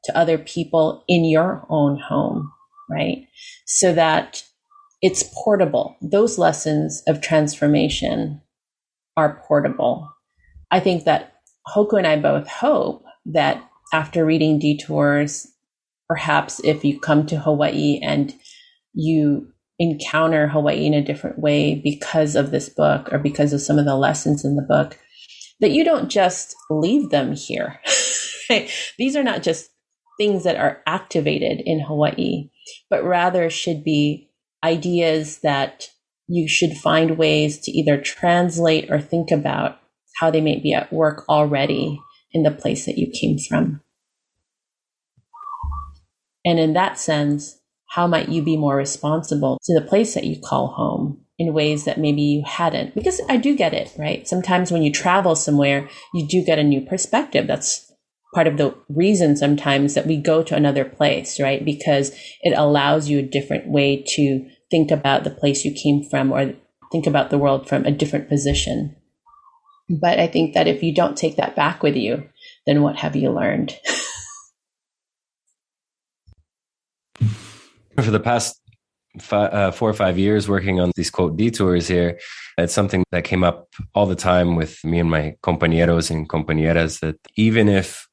to other people in your own home, right? So that it's portable. Those lessons of transformation are portable. I think that Hoku and I both hope that after reading Detours, perhaps if you come to Hawaii and you encounter Hawaii in a different way because of this book or because of some of the lessons in the book, that you don't just leave them here. Right? These are not just things that are activated in Hawaii, but rather should be ideas that you should find ways to either translate or think about how they may be at work already in the place that you came from. And in that sense, how might you be more responsible to the place that you call home in ways that maybe you hadn't? Because I do get it, right? Sometimes when you travel somewhere, you do get a new perspective. That's part of the reason sometimes that we go to another place, right? Because it allows you a different way to think about the place you came from or think about the world from a different position. But I think that if you don't take that back with you, then what have you learned? For the past 4 or 5 years working on these quote detours here, it's something that came up all the time with me and my compañeros and compañeras, that even if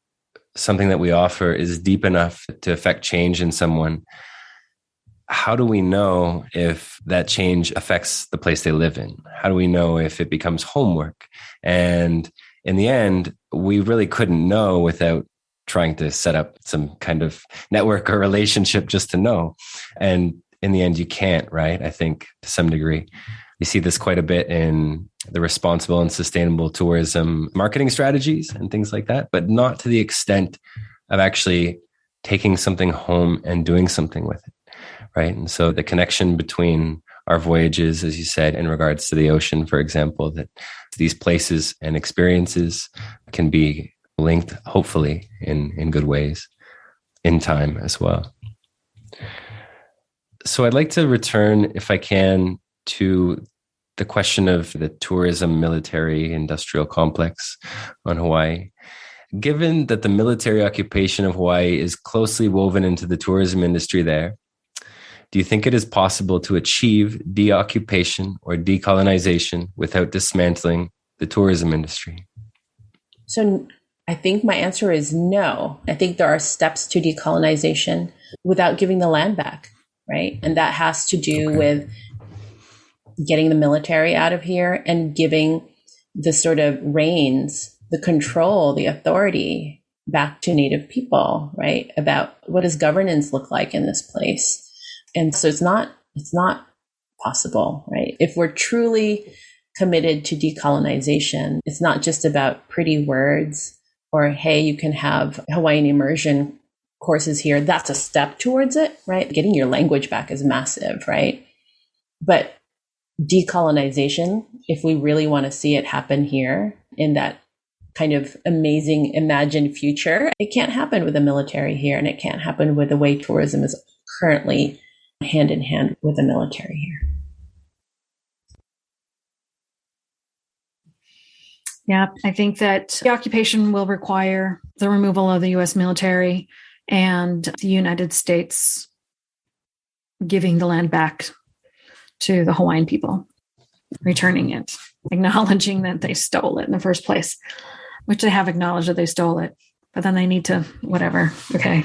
something that we offer is deep enough to affect change in someone, how do we know if that change affects the place they live in? How do we know if it becomes homework? And in the end, we really couldn't know without trying to set up some kind of network or relationship just to know. And in the end, you can't, right? I think to some degree, you see this quite a bit in the responsible and sustainable tourism marketing strategies and things like that, but not to the extent of actually taking something home and doing something with it. Right. And so the connection between our voyages, as you said, in regards to the ocean, for example, that these places and experiences can be linked, hopefully, in good ways in time as well. So I'd like to return, if I can, to the question of the tourism military industrial complex on Hawaii. Given that the military occupation of Hawaii is closely woven into the tourism industry there, do you think it is possible to achieve deoccupation or decolonization without dismantling the tourism industry? So I think my answer is no. I think there are steps to decolonization without giving the land back, right? And that has to do with getting the military out of here and giving the sort of reins, the control, the authority back to Native people, right? About what does governance look like in this place? And so it's not possible, right? If we're truly committed to decolonization, it's not just about pretty words or, hey, you can have Hawaiian immersion courses here. That's a step towards it, right? Getting your language back is massive, right? But decolonization, if we really want to see it happen here in that kind of amazing imagined future, it can't happen with the military here, and it can't happen with the way tourism is currently hand in hand with the military here. Yeah, I think that the occupation will require the removal of the U.S. military and the United States giving the land back to the Hawaiian people, returning it, acknowledging that they stole it in the first place, which they have acknowledged that they stole it, but then they need to, whatever. Okay.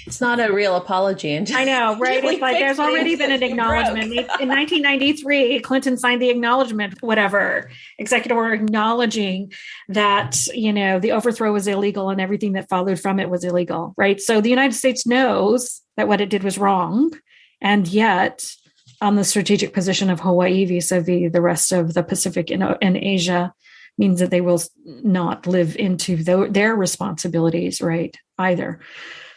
It's not a real apology. I know, right? It's like there's already been an acknowledgement. In 1993, Clinton signed the acknowledgement, whatever, executive order acknowledging that, the overthrow was illegal and everything that followed from it was illegal, right? So the United States knows that what it did was wrong. And yet, on the strategic position of Hawaii vis-a-vis the rest of the Pacific and Asia means that they will not live into their responsibilities, right, either.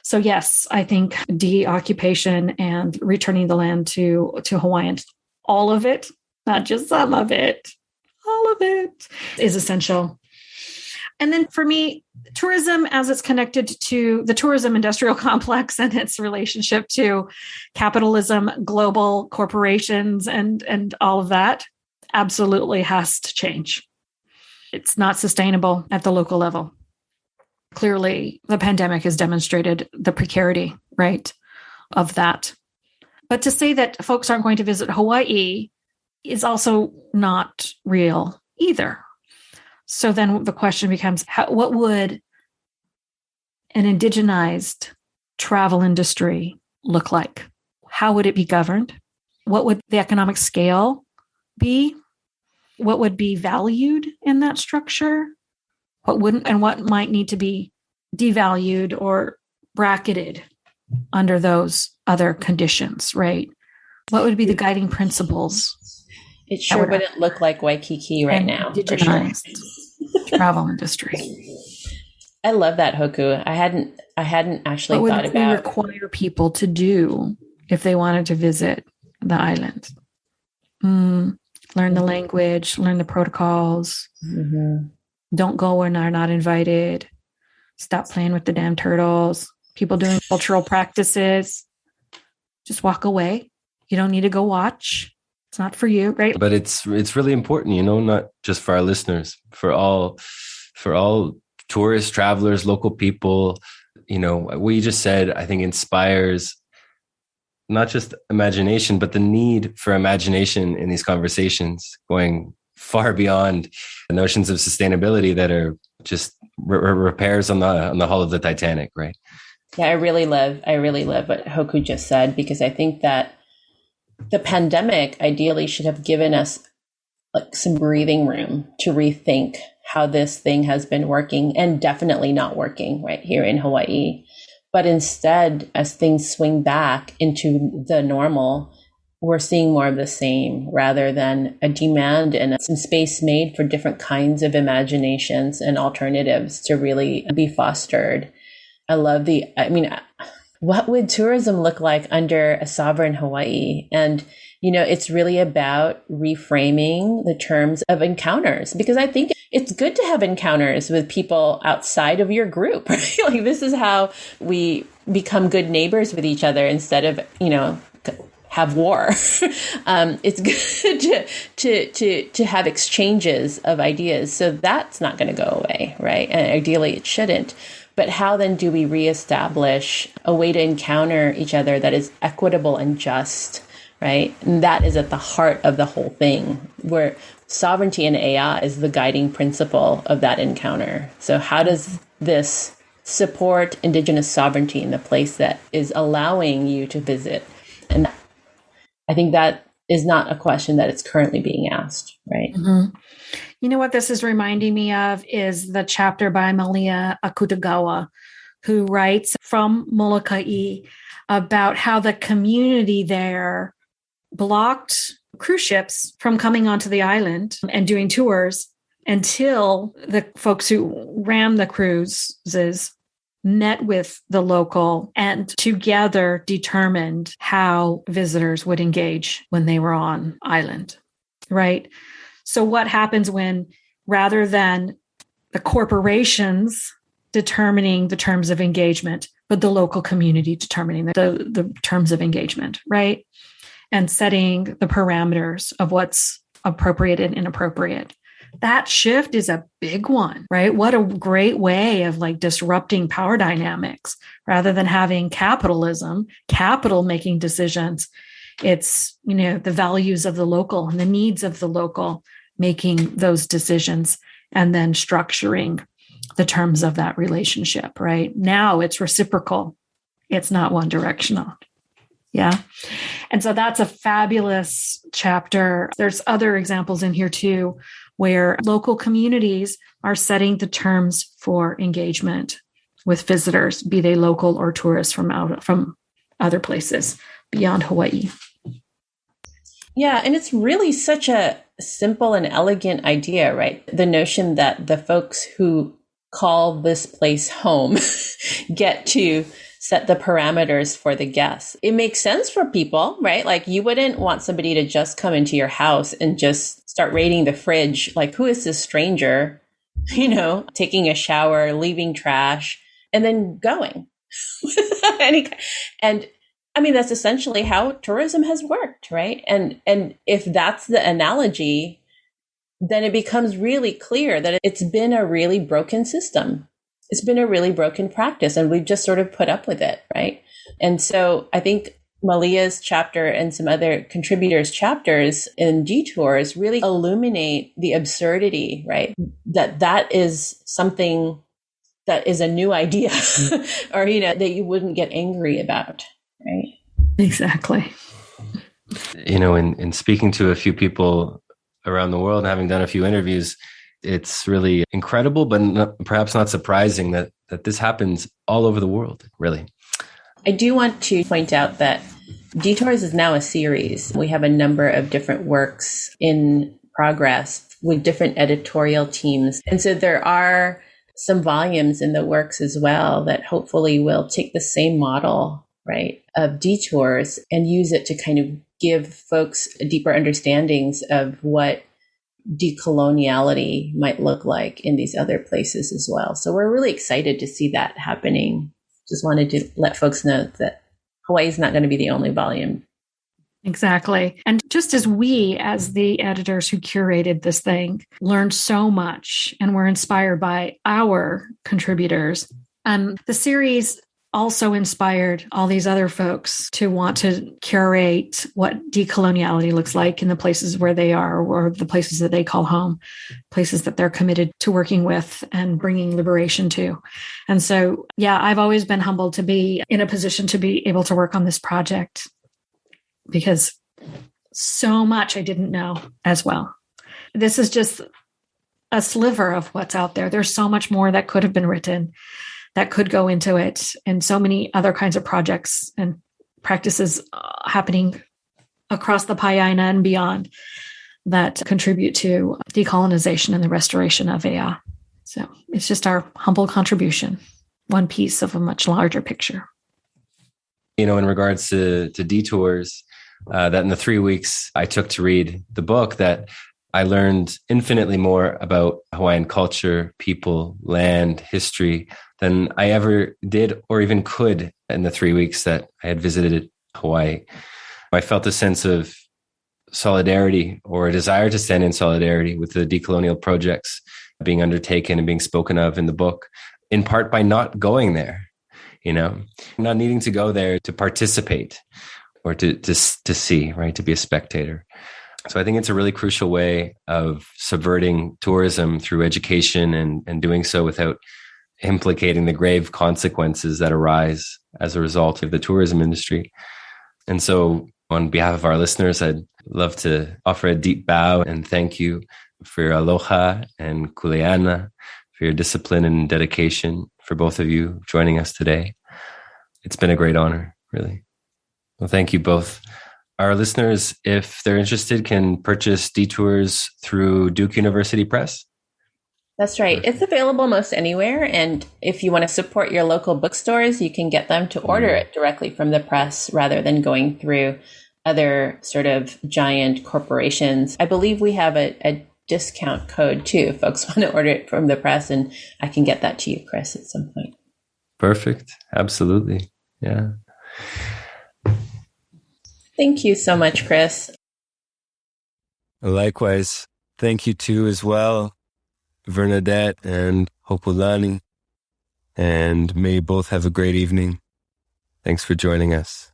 So yes, I think deoccupation and returning the land to Hawaiians, all of it, not just some of it, all of it is essential. And then for me, tourism as it's connected to the tourism industrial complex and its relationship to capitalism, global corporations, and all of that absolutely has to change. It's not sustainable at the local level. Clearly, the pandemic has demonstrated the precarity, right, of that. But to say that folks aren't going to visit Hawaii is also not real either. So then the question becomes, what would an indigenized travel industry look like? How would it be governed? What would the economic scale be? What would be valued in that structure? What wouldn't, and what might need to be devalued or bracketed under those other conditions, right? What would be the guiding principles? It sure wouldn't look like Waikiki right now. Indigenized travel industry. I love that, Hoku. I hadn't actually thought about. What would we require people to do if they wanted to visit the island? Learn the language, learn the protocols. Mm-hmm. Don't go when they're not invited. Stop playing with the damn turtles. People doing cultural practices. Just walk away. You don't need to go watch. It's not for you, right? But it's really important, not just for our listeners, for all tourists, travelers, local people. What you just said, I think inspires not just imagination, but the need for imagination in these conversations, going far beyond the notions of sustainability that are just repairs on the hull of the Titanic, right? Yeah, I really love what Hoku just said, because I think that the pandemic ideally should have given us like some breathing room to rethink how this thing has been working, and definitely not working right here in Hawaii. But instead, as things swing back into the normal, we're seeing more of the same, rather than a demand and some space made for different kinds of imaginations and alternatives to really be fostered. What would tourism look like under a sovereign Hawaii? And, it's really about reframing the terms of encounters, because I think it's good to have encounters with people outside of your group, right? Like, this is how we become good neighbors with each other instead of, have war. It's good to have exchanges of ideas. So that's not going to go away, right? And ideally it shouldn't. But how then do we reestablish a way to encounter each other that is equitable and just, right? And that is at the heart of the whole thing, where sovereignty and ea is the guiding principle of that encounter. So how does this support Indigenous sovereignty in the place that is allowing you to visit? And I think that is not a question that is currently being asked, right? Mm-hmm. You know what this is reminding me of is the chapter by Malia Akutagawa, who writes from Molokai about how the community there blocked cruise ships from coming onto the island and doing tours until the folks who ran the cruises met with the local and together determined how visitors would engage when they were on island, right? So what happens when, rather than the corporations determining the terms of engagement, but the local community determining the terms of engagement, right? And setting the parameters of what's appropriate and inappropriate. That shift is a big one, right? What a great way of like disrupting power dynamics rather than having capital making decisions. It's, the values of the local and the needs of the local making those decisions and then structuring the terms of that relationship, right? Now it's reciprocal. It's not one directional. Yeah. And so that's a fabulous chapter. There's other examples in here too, where local communities are setting the terms for engagement with visitors, be they local or tourists from other places beyond Hawaii. Yeah, and it's really such a simple and elegant idea, right? The notion that the folks who call this place home get to set the parameters for the guests. It makes sense for people, right? Like, you wouldn't want somebody to just come into your house and just start raiding the fridge. Like, who is this stranger, taking a shower, leaving trash, and then going? And I mean, that's essentially how tourism has worked, right? And if that's the analogy, then it becomes really clear that it's been a really broken system. It's been a really broken practice, and we've just sort of put up with it, right? And so I think Malia's chapter and some other contributors' chapters in Detours really illuminate the absurdity, right? That is something that is a new idea or, that you wouldn't get angry about, right? Exactly. In speaking to a few people around the world and having done a few interviews, it's really incredible, but perhaps not surprising that this happens all over the world, really. I do want to point out that Detours is now a series. We have a number of different works in progress with different editorial teams. And so there are some volumes in the works as well that hopefully will take the same model, right, of Detours and use it to kind of give folks deeper understandings of what decoloniality might look like in these other places as well. So we're really excited to see that happening. Just wanted to let folks know that Hawaii is not going to be the only volume. Exactly. And just as we, as the editors who curated this thing, learned so much and were inspired by our contributors, the series also inspired all these other folks to want to curate what decoloniality looks like in the places where they are, or the places that they call home, places that they're committed to working with and bringing liberation to. And so, yeah, I've always been humbled to be in a position to be able to work on this project, because so much I didn't know as well. This is just a sliver of what's out there. There's so much more that could have been written, that could go into it, and so many other kinds of projects and practices happening across the Pai'aina and beyond that contribute to decolonization and the restoration of Ea. So it's just our humble contribution, one piece of a much larger picture. In regards to Detours, that in the 3 weeks I took to read the book, that I learned infinitely more about Hawaiian culture, people, land, history than I ever did or even could in the 3 weeks that I had visited Hawaii. I felt a sense of solidarity, or a desire to stand in solidarity with the decolonial projects being undertaken and being spoken of in the book, in part by not going there, not needing to go there to participate or to see, right, to be a spectator. So I think it's a really crucial way of subverting tourism through education, and doing so without implicating the grave consequences that arise as a result of the tourism industry. And so on behalf of our listeners, I'd love to offer a deep bow and thank you for your aloha and kuleana, for your discipline and dedication, for both of you joining us today. It's been a great honor, really. Well, thank you both. Our listeners, if they're interested, can purchase Detours through Duke University Press. That's right. It's available most anywhere. And if you want to support your local bookstores, you can get them to order it directly from the press rather than going through other sort of giant corporations. I believe we have a discount code too, if folks want to order it from the press, and I can get that to you, Chris, at some point. Perfect. Absolutely. Yeah. Thank you so much, Chris. Likewise. Thank you too as well, Vernadette and Hokulani. And may you both have a great evening. Thanks for joining us.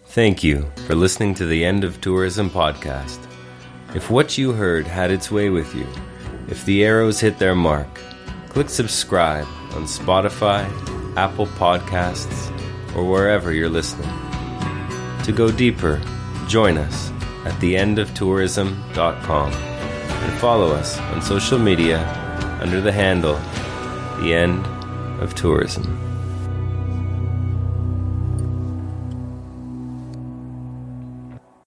Thank you for listening to the End of Tourism podcast. If what you heard had its way with you, if the arrows hit their mark, click subscribe on Spotify, Apple Podcasts, or wherever you're listening. To go deeper, join us at theendoftourism.com and follow us on social media under the handle The End of Tourism.